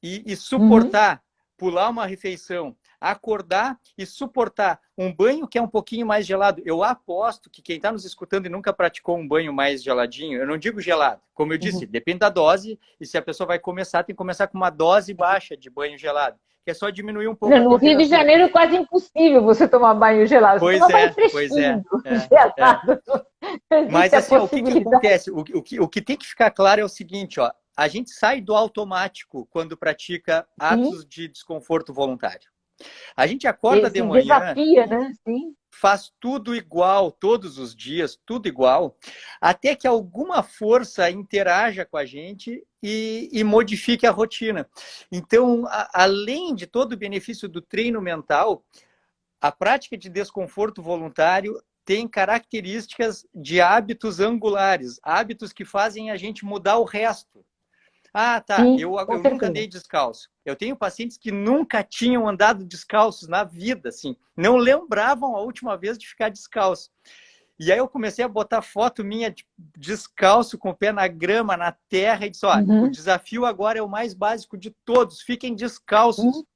e suportar, pular uma refeição, acordar e suportar um banho que é um pouquinho mais gelado. Eu aposto que quem está nos escutando e nunca praticou um banho mais geladinho, eu não digo gelado, como eu disse, depende da dose, e se a pessoa vai começar, tem que começar com uma dose baixa de banho gelado, que é só diminuir um pouco a No Rio de temperatura. Janeiro é quase impossível você tomar banho gelado. Você toma banho fresquinho, gelado. Mas assim, ó, o que acontece? O que tem que ficar claro é o seguinte, ó, a gente sai do automático quando pratica atos de desconforto voluntário. A gente acorda de manhã, desafia, né? Sim. Faz tudo igual, todos os dias, tudo igual, até que alguma força interaja com a gente e modifique a rotina. Então, além de todo o benefício do treino mental, a prática de desconforto voluntário tem características de hábitos angulares, hábitos que fazem a gente mudar o resto. Ah, tá. Sim, eu nunca andei descalço. Eu tenho pacientes que nunca tinham andado descalços na vida, assim. Não lembravam a última vez de ficar descalço. E aí eu comecei a botar foto minha descalço, com o pé na grama, na terra, e disse, ó, o desafio agora é o mais básico de todos, fiquem descalços. O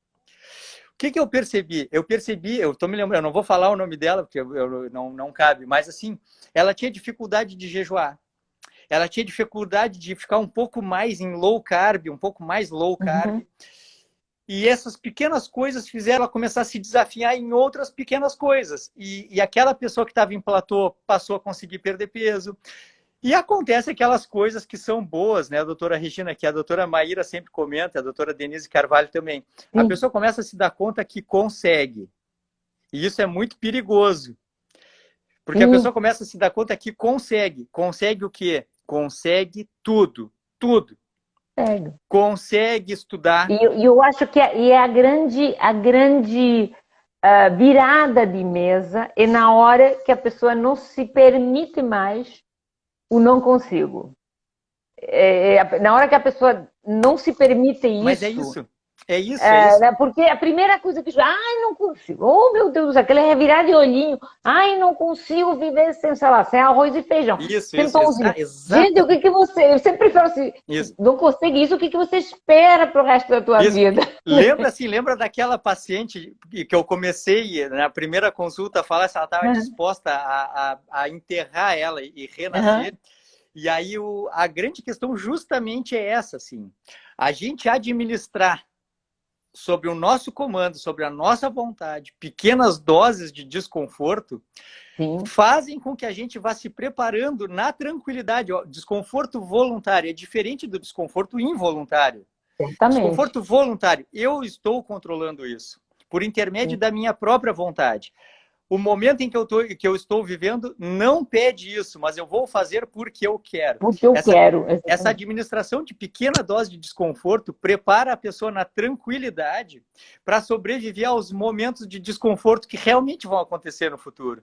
que eu percebi? Eu tô me lembrando, eu não vou falar o nome dela, porque não cabe, mas assim, ela tinha dificuldade de jejuar. Ela tinha dificuldade de ficar um pouco mais em low carb, um pouco mais low carb. E essas pequenas coisas fizeram ela começar a se desafiar em outras pequenas coisas. E aquela pessoa que estava em platô passou a conseguir perder peso. E acontece aquelas coisas que são boas, né, a doutora Regina, que a doutora Maíra sempre comenta, a doutora Denise Carvalho também. A pessoa começa a se dar conta que consegue. E isso é muito perigoso. Porque a pessoa começa a se dar conta que consegue. Consegue o quê? Consegue tudo. Tudo. Consegue estudar. E eu acho que é a grande virada de mesa é na hora que a pessoa não se permite mais o não consigo. Na hora que a pessoa não se permite isso. Mas é isso. É isso. Porque a primeira coisa que ai, não consigo. Oh, meu Deus, aquele revirar de olhinho. Ai, não consigo viver sem, sei lá, sem arroz e feijão. Isso. Gente, o que você... Eu sempre falo assim, não consegue isso, o que você espera pro resto da tua vida? Lembra daquela paciente que eu comecei na primeira consulta a falar se ela estava disposta a enterrar ela e renascer? E aí a grande questão justamente é essa, assim. A gente administrar sobre o nosso comando, sobre a nossa vontade, pequenas doses de desconforto, fazem com que a gente vá se preparando na tranquilidade. Ó, desconforto voluntário é diferente do desconforto involuntário. Certamente. Desconforto voluntário, eu estou controlando isso, por intermédio da minha própria vontade. o momento em que eu estou vivendo não pede isso, mas eu vou fazer porque eu quero. Porque eu quero. Essa administração de pequena dose de desconforto prepara a pessoa na tranquilidade para sobreviver aos momentos de desconforto que realmente vão acontecer no futuro.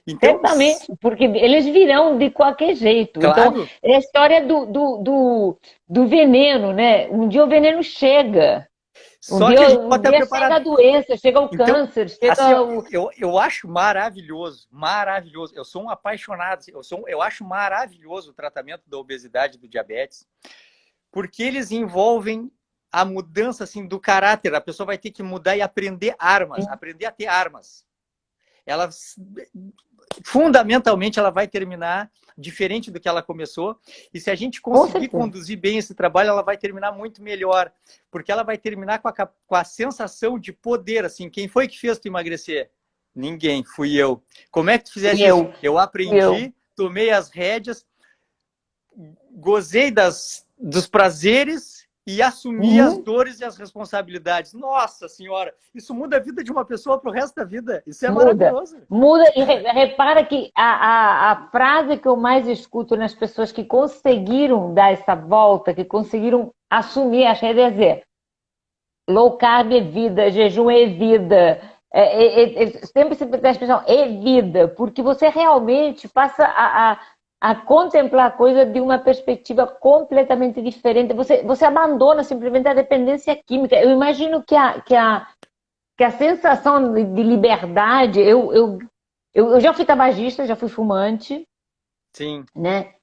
Então, certamente, porque eles virão de qualquer jeito. claro. Então, é a história do veneno, né? Um dia o veneno chega. Só que a gente pode Um estar dia preparado. chega a doença, chega o Então, câncer, chega assim, eu acho maravilhoso, maravilhoso. Eu sou um apaixonado, eu acho maravilhoso o tratamento da obesidade e do diabetes, porque eles envolvem a mudança assim, do caráter. A pessoa vai ter que mudar e aprender armas, aprender a ter armas. Ela, fundamentalmente, ela vai terminar diferente do que ela começou. E se a gente conseguir conduzir bem esse trabalho, ela vai terminar muito melhor. Porque ela vai terminar com a sensação de poder. Assim, quem foi que fez tu emagrecer? Ninguém, fui eu. Como é que tu fizeste isso? Eu aprendi, tomei as rédeas, gozei dos prazeres e assumi as dores e as responsabilidades. Nossa Senhora, isso muda a vida de uma pessoa para o resto da vida. Isso é maravilhoso. Muda, e repara que a frase que eu mais escuto nas pessoas que conseguiram dar essa volta, que conseguiram assumir as rédeas é low carb é vida, jejum é vida. Sempre se tem a expressão é vida, porque você realmente passa a contemplar a coisa de uma perspectiva completamente diferente. Você abandona simplesmente a dependência química. Eu imagino que a sensação de liberdade... Eu já fui tabagista, já fui fumante. Sim. Né?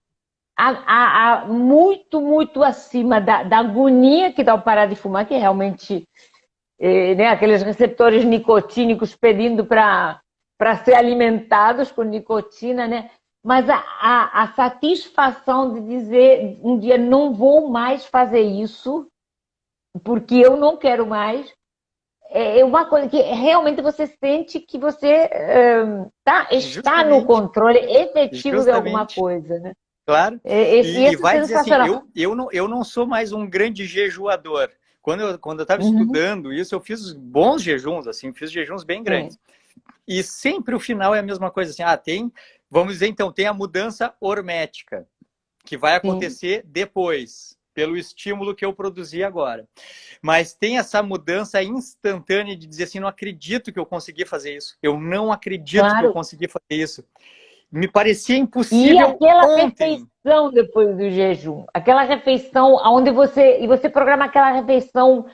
Muito, muito acima da agonia que dá o parar de fumar, que é realmente... né, aqueles receptores nicotínicos pedindo para ser alimentados com nicotina, né? Mas a satisfação de dizer um dia não vou mais fazer isso, porque eu não quero mais, é uma coisa que realmente você sente que você está no controle efetivo de alguma coisa, né? Claro. E vai dizer assim, eu não sou mais um grande jejuador. Quando eu estava estudando isso, eu fiz bons jejuns, assim, fiz jejuns bem grandes. E sempre o final é a mesma coisa, assim, vamos dizer então, tem a mudança hormética, que vai acontecer depois, pelo estímulo que eu produzi agora. Mas tem essa mudança instantânea de dizer assim, não acredito que eu consegui fazer isso. Eu não acredito que eu consegui fazer isso. Me parecia impossível. E aquela refeição depois do jejum, aquela refeição onde você programa aquela refeição,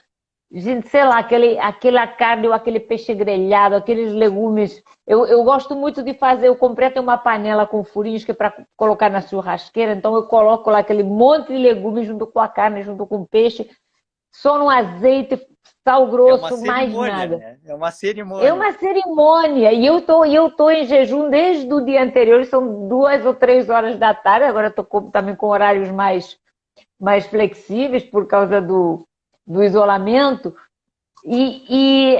sei lá, aquela carne ou aquele peixe grelhado, aqueles legumes. Eu gosto muito de fazer, eu comprei até uma panela com furinhos que é para colocar na churrasqueira, então eu coloco lá aquele monte de legumes junto com a carne, junto com o peixe, só no azeite, sal grosso, mais nada. Né? É uma cerimônia. É uma cerimônia. E eu tô em jejum desde o dia anterior, são 2 ou 3 horas da tarde, agora estou também com horários mais flexíveis por causa do isolamento. E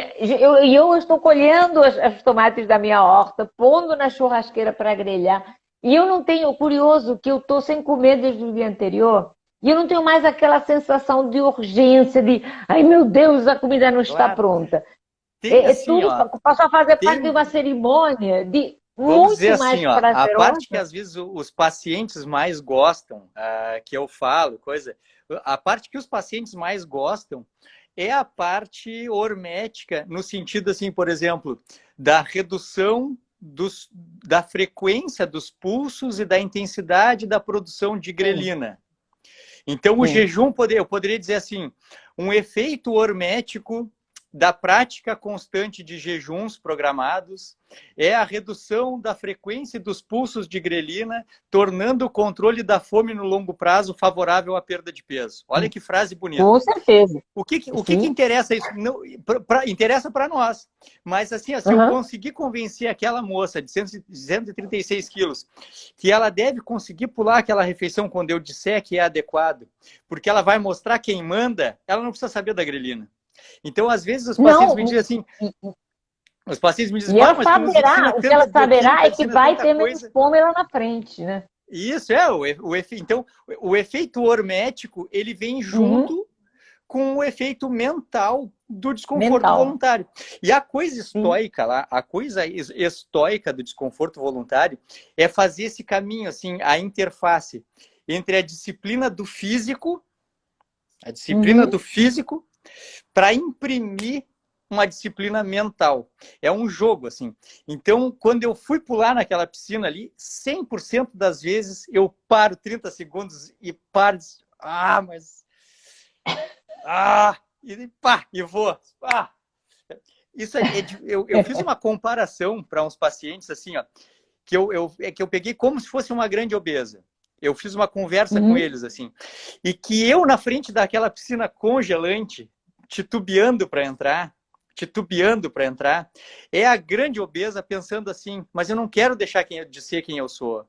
eu estou colhendo os tomates da minha horta, pondo na churrasqueira para grelhar. E eu não tenho, curioso, que eu estou sem comer desde o dia anterior. E eu não tenho mais aquela sensação de urgência, de ai meu Deus, a comida não está pronta. Tudo passou a fazer parte de uma cerimônia de muito mais prazerosa. A parte que às vezes os pacientes mais gostam, que eu falo, a parte que os pacientes mais gostam é a parte hormética, no sentido assim, por exemplo, da redução da frequência dos pulsos e da intensidade da produção de grelina. Então, o jejum, eu poderia dizer assim, um efeito hormético da prática constante de jejuns programados é a redução da frequência dos pulsos de grelina, tornando o controle da fome no longo prazo favorável à perda de peso. Olha que frase bonita. Com certeza. O que interessa isso? Não, interessa para nós. Mas assim, eu consegui convencer aquela moça de 136 quilos que ela deve conseguir pular aquela refeição quando eu disser que é adequado, porque ela vai mostrar quem manda, ela não precisa saber da grelina. Então, às vezes, os pacientes me dizem assim... Os pacientes me dizem... E ela saberá, o que ela saberá é que vai ter menos fome lá na frente, né? Isso, então, o efeito hormético, ele vem junto com o efeito mental do desconforto Mental. voluntário. E a coisa Sim. estoica lá, a coisa estoica do desconforto voluntário é fazer esse caminho, assim, a interface entre a disciplina do físico, para imprimir uma disciplina mental. É um jogo, assim. Então, quando eu fui pular naquela piscina ali, 100% das vezes eu paro 30 segundos e paro. Mas. E pá, e vou. Isso eu fiz uma comparação para uns pacientes, assim, ó, que eu peguei como se fosse uma grande obesa. Eu fiz uma conversa com eles, assim, e que eu, na frente daquela piscina congelante, titubeando para entrar, é a grande obesa pensando assim, mas eu não quero deixar de ser quem eu sou.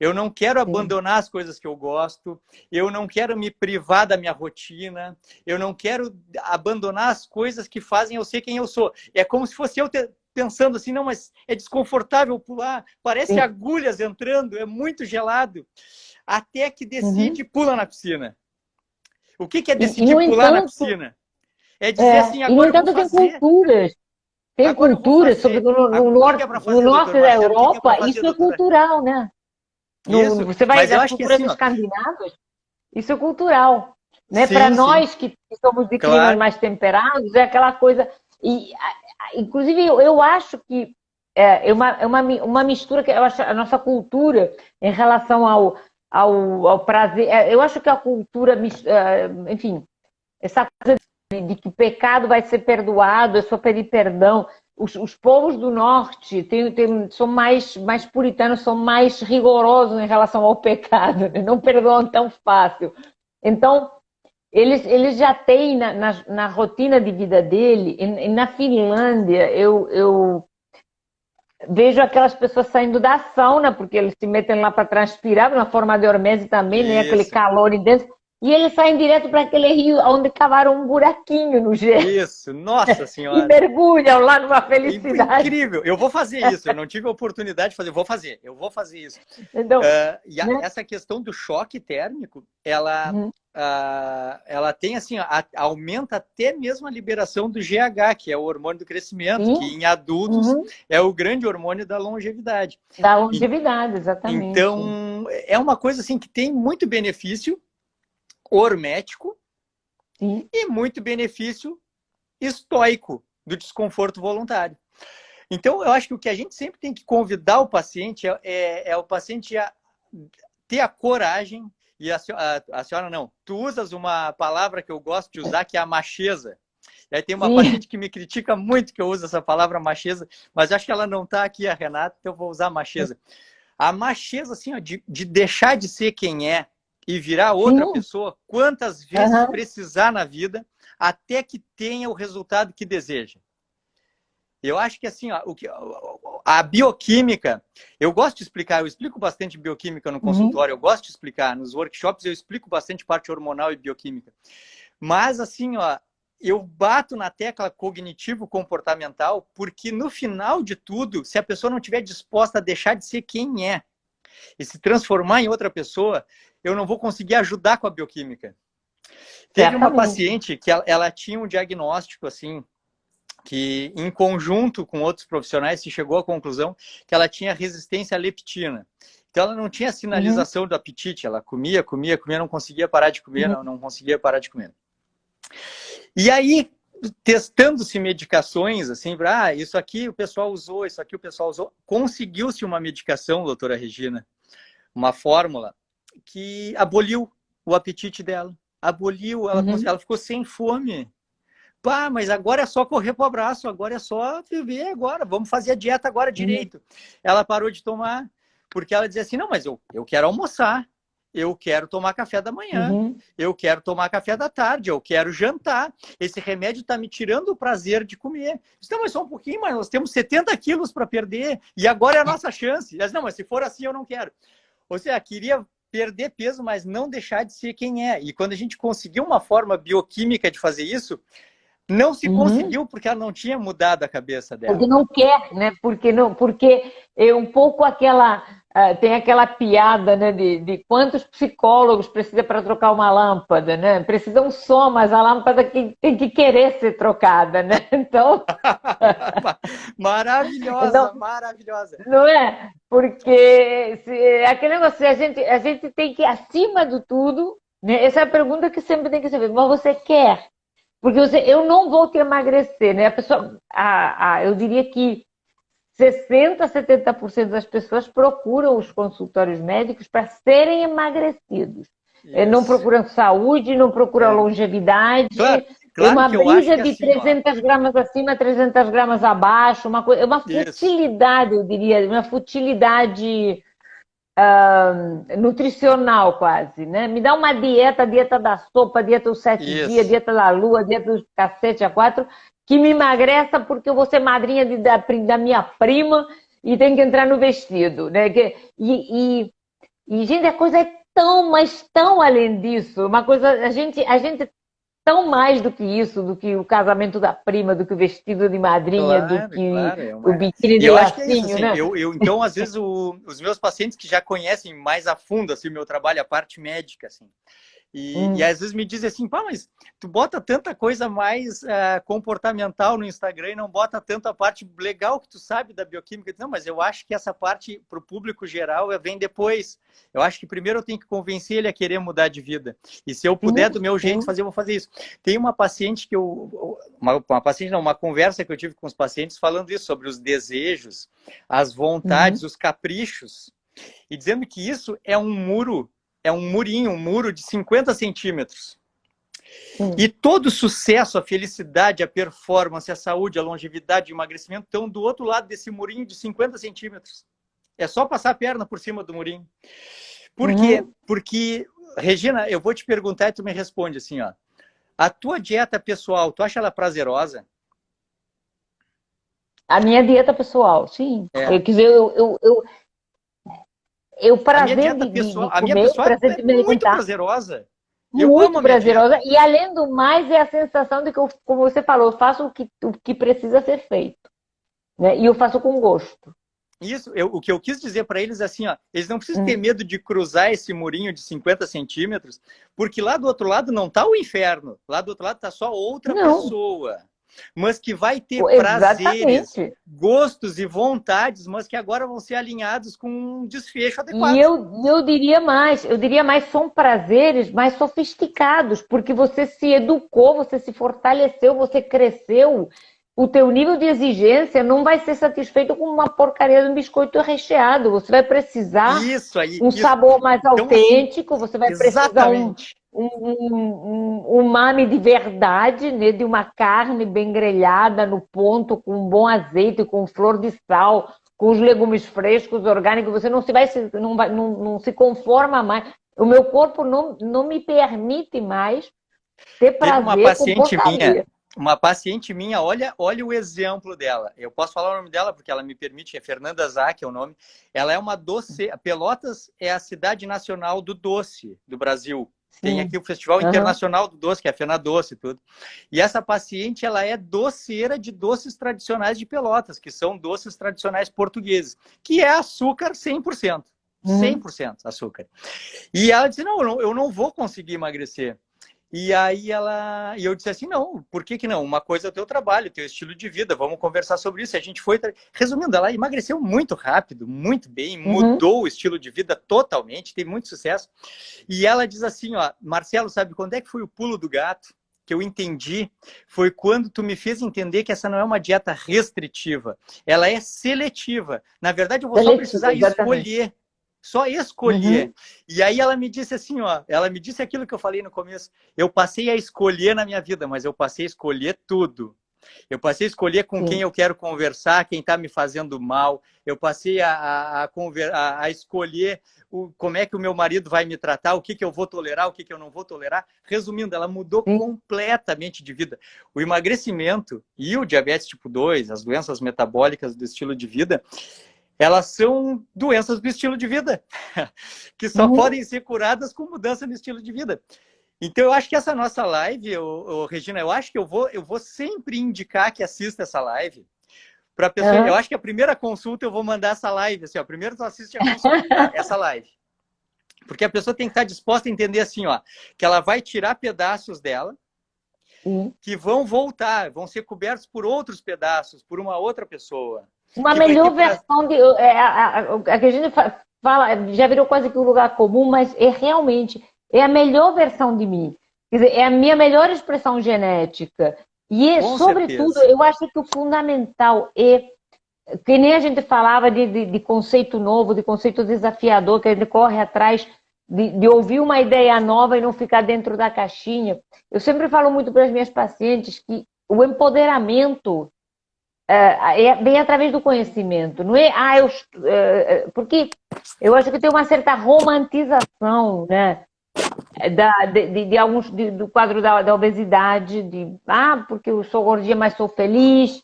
Eu não quero abandonar as coisas que eu gosto, eu não quero me privar da minha rotina, eu não quero abandonar as coisas que fazem eu ser quem eu sou. É como se fosse eu pensando assim, não, mas é desconfortável pular, parece agulhas entrando, é muito gelado. Até que decide, pula na piscina. O que é decidir pular na piscina? É dizer assim, E no agora eu vou entanto tem fazer. culturas. Tem Agora eu vou culturas, fazer. sobretudo O que que é para no fazer, doutor norte da Marcelo? O que é para Europa, fazer, isso é doutora? cultural, né? Isso, Você vai mas eu nas acho que culturas assim, ó, escandinavas, isso é cultural. Né? Para sim, nós que somos de climas claro, mais temperados, é aquela coisa. E, inclusive, eu acho que uma mistura que eu acho a nossa cultura em relação ao prazer. Eu acho que a cultura, enfim, essa coisa de que pecado vai ser perdoado, é só pedir perdão. Os povos do norte são mais puritanos, são mais rigorosos em relação ao pecado, né? Não perdoam tão fácil. Então, eles já têm na rotina de vida dele, e na Finlândia, eu vejo aquelas pessoas saindo da sauna, porque eles se metem lá para transpirar, na forma de hormese também, né? Aquele isso, calor intenso. E eles saem direto para aquele rio onde cavaram um buraquinho no gelo isso, nossa e senhora. mergulham lá numa felicidade. Incrível, eu vou fazer isso, eu não tive a oportunidade de fazer, eu vou fazer isso. Então, né? Essa questão do choque térmico, ela tem assim, aumenta até mesmo a liberação do GH, que é o hormônio do crescimento, que Sim. em adultos é o grande hormônio da longevidade. Da longevidade, exatamente. Então, é uma coisa assim que tem muito benefício hormético Sim. e muito benefício estoico do desconforto voluntário. Então, eu acho que o que a gente sempre tem que convidar o paciente é o paciente a ter a coragem, e a senhora não, tu usas uma palavra que eu gosto de usar, que é a macheza. E aí tem uma paciente que me critica muito que eu uso essa palavra macheza, mas acho que ela não está aqui, a Renata, então eu vou usar macheza. A macheza, assim, ó, de deixar de ser quem é e virar outra pessoa, quantas vezes precisar na vida, até que tenha o resultado que deseja. Eu acho que assim, ó, a bioquímica, eu gosto de explicar, eu explico bastante bioquímica no consultório, eu gosto de explicar, nos workshops eu explico bastante parte hormonal e bioquímica. Mas assim, ó, eu bato na tecla cognitivo-comportamental, porque no final de tudo, se a pessoa não estiver disposta a deixar de ser quem é e se transformar em outra pessoa, eu não vou conseguir ajudar com a bioquímica. Teve uma paciente que ela tinha um diagnóstico assim, que em conjunto com outros profissionais se chegou à conclusão que ela tinha resistência à leptina. Então ela não tinha sinalização do apetite, ela comia, não conseguia parar de comer, não conseguia parar de comer. E aí, testando-se medicações, assim, isso aqui o pessoal usou, isso aqui o pessoal usou, conseguiu-se uma medicação, doutora Regina, uma fórmula que aboliu o apetite dela. Aboliu, ela ficou sem fome. Mas agora é só correr pro abraço, agora é só viver agora, vamos fazer a dieta agora direito. Ela parou de tomar, porque ela dizia assim, não, mas eu quero almoçar, eu quero tomar café da manhã, eu quero tomar café da tarde, eu quero jantar, esse remédio está me tirando o prazer de comer. Então, mas só um pouquinho, mas nós temos 70 quilos para perder, e agora é a nossa chance. Ela disse, não, mas se for assim eu não quero. Ou seja, queria perder peso, mas não deixar de ser quem é. E quando a gente conseguiu uma forma bioquímica de fazer isso, não se conseguiu porque ela não tinha mudado a cabeça dela. Porque não quer, né? Porque é um pouco aquela tem aquela piada, né, de quantos psicólogos precisa para trocar uma lâmpada, né? Precisa um som, mas a lâmpada tem que querer ser trocada, né? Então, Maravilhosa, então maravilhosa. não é? Porque aquele negócio, a gente tem que, acima de tudo, né? Essa é a pergunta que sempre tem que saber, mas você quer? Porque eu não vou te emagrecer, né? A pessoa, eu diria que 60, 70% das pessoas procuram os consultórios médicos para serem emagrecidos. Não Isso. procuram saúde, não procuram É. longevidade. Claro, É claro uma que eu acho briga que de assim, ó. 300 gramas acima, 300 gramas abaixo. É uma Isso. futilidade, eu diria, uma futilidade nutricional quase, né? Me dá uma dieta, dieta da sopa, dieta dos 7 dias, Isso. dieta da lua, dieta dos cacete a quatro, que me emagreça porque eu vou ser madrinha da minha prima e tem que entrar no vestido, né? Gente, a coisa é tão, mas tão além disso. Uma coisa, a gente é tão mais do que isso, do que o casamento da prima, do que o vestido de madrinha, do Claro, que claro, o biquíni e de eu acho que é isso, lacinho, assim, né? então, às vezes, os meus pacientes que já conhecem mais a fundo, assim, o meu trabalho, a parte médica, assim, e às vezes me dizem assim, pá, mas tu bota tanta coisa mais comportamental no Instagram e não bota tanta parte legal que tu sabe da bioquímica. Não, mas eu acho que essa parte para o público geral vem depois. Eu acho que primeiro eu tenho que convencer ele a querer mudar de vida. E se eu puder, Sim, do meu jeito, sim. fazer, eu vou fazer isso. Tem uma paciente que uma paciente não, uma conversa que eu tive com os pacientes falando isso, sobre os desejos, as vontades, Uhum. os caprichos, e dizendo que isso é um murinho, um muro de 50 centímetros. Sim. E todo o sucesso, a felicidade, a performance, a saúde, a longevidade, o emagrecimento estão do outro lado desse murinho de 50 centímetros. É só passar a perna por cima do murinho. Por quê? Uhum. Porque, Regina, eu vou te perguntar e tu me responde assim, ó. A tua dieta pessoal, tu acha ela prazerosa? A minha dieta pessoal, sim. É. Eu, quer dizer, o A minha prazer dieta de pessoal, a minha comer, o pessoal prazer é de me muito alimentar, prazerosa. Eu amo muito a minha prazerosa. dieta. E além do mais, é a sensação de que, como você falou, eu faço o que precisa ser feito. Né? E eu faço com gosto. Isso, o que eu quis dizer para eles é assim, ó, eles não precisam ter Hum. medo de cruzar esse murinho de 50 centímetros, porque lá do outro lado não está o inferno, lá do outro lado está só outra Não, pessoa, mas que vai ter prazeres, exatamente. gostos e vontades, mas que agora vão ser alinhados com um desfecho E adequado. eu diria mais, são prazeres mais sofisticados, porque você se educou, você se fortaleceu, você cresceu. O teu nível de exigência não vai ser satisfeito com uma porcaria de um biscoito recheado. Você vai precisar Isso aí, um isso. sabor mais Então, assim, autêntico, você vai precisar exatamente. um umami de verdade, né? De uma carne bem grelhada no ponto, com um bom azeite, com flor de sal, com os legumes frescos, orgânicos. Você não se conforma mais. O meu corpo não me permite mais ter Teve prazer com porcaria. uma paciente minha, olha o exemplo dela. Eu posso falar o nome dela porque ela me permite, é Fernanda Zac, é o nome. Ela é uma doce. Pelotas é a cidade nacional do doce do Brasil. Tem Sim. aqui o Festival Uhum. Internacional do Doce, que é a Fena Doce e tudo. E essa paciente, ela é doceira de doces tradicionais de Pelotas, que são doces tradicionais portugueses, que é açúcar 100%. Uhum. 100% açúcar. E ela disse: não, eu não vou conseguir emagrecer. E eu disse assim, não, por que não? Uma coisa é o teu trabalho, teu estilo de vida, vamos conversar sobre isso. A gente foi, resumindo, ela emagreceu muito rápido, muito bem, Uhum. mudou o estilo de vida totalmente, tem muito sucesso. E ela diz assim, ó, Marcelo, sabe quando é que foi o pulo do gato? Que eu entendi, foi quando tu me fez entender que essa não é uma dieta restritiva, ela é seletiva. Na verdade, eu vou só Seletivo, precisar exatamente. escolher. Só escolher. Uhum. E aí ela me disse assim, ó, ela me disse aquilo que eu falei no começo. Eu passei a escolher na minha vida, mas eu passei a escolher tudo. Eu passei a escolher com quem Sim. eu quero conversar, quem está me fazendo mal. Eu passei a escolher como é que o meu marido vai me tratar, o que, que eu vou tolerar, o que, que eu não vou tolerar. Resumindo, ela mudou Sim. completamente de vida. O emagrecimento e o diabetes tipo 2, as doenças metabólicas do estilo de vida, elas são doenças do estilo de vida, que só Uhum. podem ser curadas com mudança no estilo de vida. Então, eu acho que essa nossa live, Regina, eu acho que eu vou sempre indicar que assista essa live, para a pessoa. Eu acho que a primeira consulta eu vou mandar essa live, assim, ó, primeiro tu assiste a consulta, essa live. Porque a pessoa tem que estar disposta a entender assim, ó, que ela vai tirar pedaços dela, que vão voltar, vão ser cobertos por outros pedaços, por uma outra pessoa. Uma melhor versão de... a que a gente fala, já virou quase que um lugar comum, mas é realmente a melhor versão de mim. Quer dizer, é a minha melhor expressão genética. E, sobretudo, eu acho que o fundamental é, que nem a gente falava de conceito novo, de conceito desafiador, que a gente corre atrás de ouvir uma ideia nova e não ficar dentro da caixinha. Eu sempre falo muito para as minhas pacientes que o empoderamento vem através do conhecimento. Não é, porque eu acho que tem uma certa romantização, né? De alguns do quadro da obesidade, porque eu sou gordinha, mas sou feliz.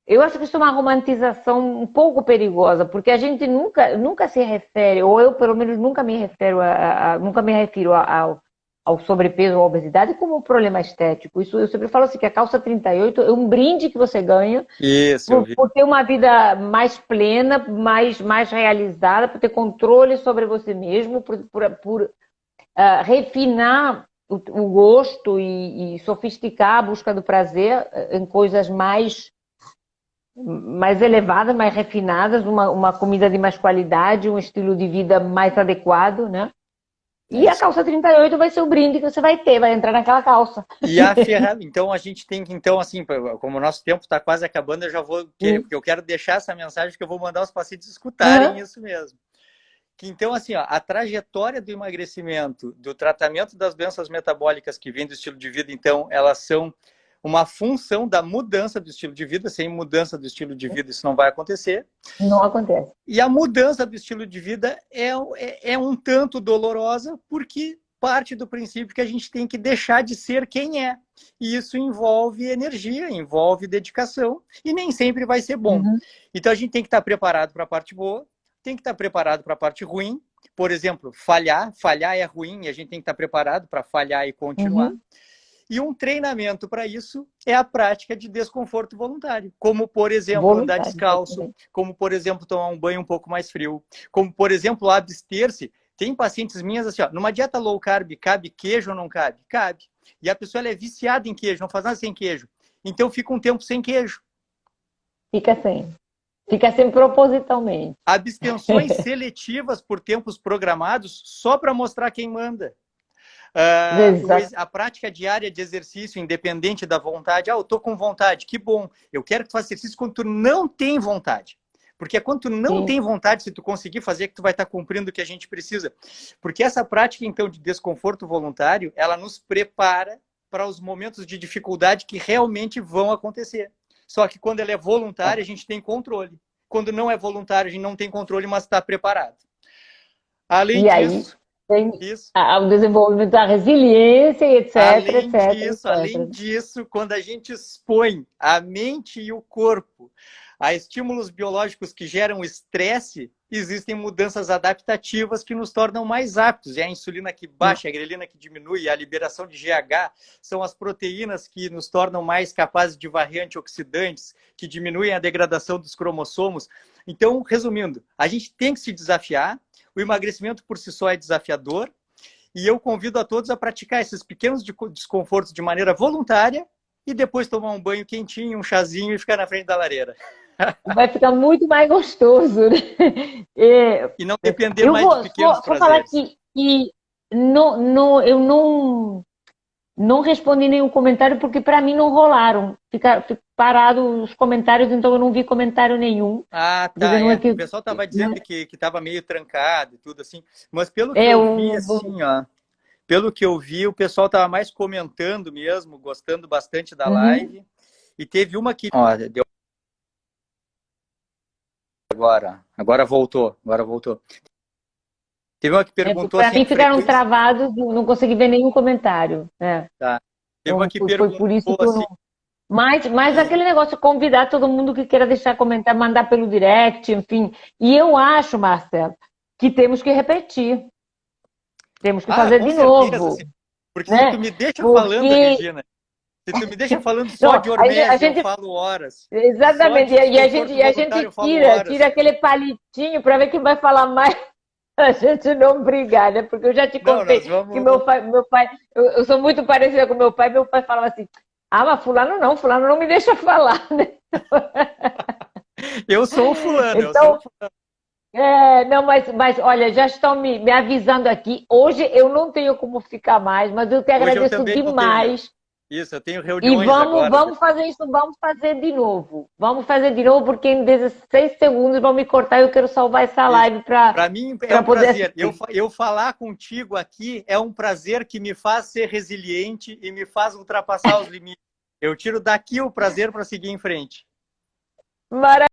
Eu acho que isso é uma romantização um pouco perigosa, porque a gente nunca se refere, ou eu pelo menos nunca me refiro ao sobrepeso ou à obesidade como um problema estético. Isso eu sempre falo assim, que a calça 38 é um brinde que você ganha por ter uma vida mais plena, mais realizada, por ter controle sobre você mesmo, por refinar o gosto e sofisticar a busca do prazer em coisas mais elevadas, mais refinadas, uma comida de mais qualidade, um estilo de vida mais adequado, né? E a calça 38 vai ser o brinde que você vai entrar naquela calça. E a ferramenta, então a gente tem que, então, assim, como o nosso tempo está quase acabando, eu já vou querer, porque eu quero deixar essa mensagem que eu vou mandar os pacientes escutarem isso mesmo. Que então, assim, ó, a trajetória do emagrecimento, do tratamento das doenças metabólicas que vêm do estilo de vida, então, elas são uma função da mudança do estilo de vida. Sem mudança do estilo de vida, isso não vai acontecer. Não acontece. E a mudança do estilo de vida é um tanto dolorosa, porque parte do princípio que a gente tem que deixar de ser quem é. E isso envolve energia, envolve dedicação, e nem sempre vai ser bom. Então, a gente tem que estar preparado para a parte boa, tem que estar preparado para a parte ruim. Por exemplo, falhar é ruim e a gente tem que estar preparado para falhar e continuar. E um treinamento para isso é a prática de desconforto voluntário, como, por exemplo, andar descalço, como, por exemplo, tomar um banho um pouco mais frio, como, por exemplo, abster-se. Tem pacientes minhas assim, ó, numa dieta low carb, cabe queijo ou não cabe? Cabe. E a pessoa ela é viciada em queijo, não faz nada sem queijo. Então fica um tempo sem queijo. Fica sem propositalmente. Abstenções seletivas por tempos programados só para mostrar quem manda. A prática diária de exercício, independente da vontade. Eu estou com vontade, que bom. Eu quero que tu faça exercício quando tu não tem vontade. Porque é quando tu não tem vontade, se tu conseguir fazer, que tu vai estar cumprindo o que a gente precisa. Porque essa prática, então, de desconforto voluntário, ela nos prepara para os momentos de dificuldade que realmente vão acontecer. Só que quando ela é voluntária, a gente tem controle. Quando não é voluntário, a gente não tem controle, mas está preparado. Além disso... Tem o desenvolvimento da resiliência, etc. Além disso, quando a gente expõe a mente e o corpo a estímulos biológicos que geram estresse, existem mudanças adaptativas que nos tornam mais aptos. É a insulina que baixa, a grelina que diminui, a liberação de GH, são as proteínas que nos tornam mais capazes de varrer antioxidantes, que diminuem a degradação dos cromossomos. Então, resumindo, a gente tem que se desafiar. O emagrecimento por si só é desafiador. E eu convido a todos a praticar esses pequenos desconfortos de maneira voluntária e depois tomar um banho quentinho, um chazinho e ficar na frente da lareira. Vai ficar muito mais gostoso, né? E não depender mais de pequenos prazeres. Vou falar que eu não respondi nenhum comentário porque para mim não rolaram. Ficaram parados os comentários, então eu não vi comentário nenhum. Tá. O pessoal estava dizendo que estava meio trancado e tudo assim. Mas pelo que eu vi, assim, ó... Pelo que eu vi, o pessoal estava mais comentando mesmo, gostando bastante da live. E teve uma que... deu... Agora voltou. Teve uma que perguntou assim... Para mim ficaram travados, não consegui ver nenhum comentário. Tá. Teve uma que perguntou foi por isso que assim... Mas aquele negócio, convidar todo mundo que queira deixar comentário, mandar pelo direct, enfim. E eu acho, Marcelo, que temos que repetir. Temos que fazer de novo. Porque se tu me deixa falando, Regina, Se tu me deixa falando Não, só de hormese, eu falo horas. exatamente, e a gente tira aquele palitinho para ver quem vai falar mais, a gente não brigar, né? Porque eu já te Não, contei nós que vamos. meu pai, eu sou muito parecida com meu pai falava assim, ah, mas fulano não me deixa falar, né? Eu sou o fulano, eu sou o Então, fulano. não, mas olha, já estão me avisando aqui. Hoje eu não tenho como ficar mais, mas eu te Hoje eu agradeço também não tenho. demais. Isso, eu tenho E reuniões agora. vamos fazer isso, vamos fazer de novo. Vamos fazer de novo, porque em 16 segundos vão me cortar e eu quero salvar essa Isso. live Para mim é para um poder prazer. assistir. Eu falar contigo aqui é um prazer que me faz ser resiliente e me faz ultrapassar os limites. Eu tiro daqui o prazer para seguir em frente. Maravilha.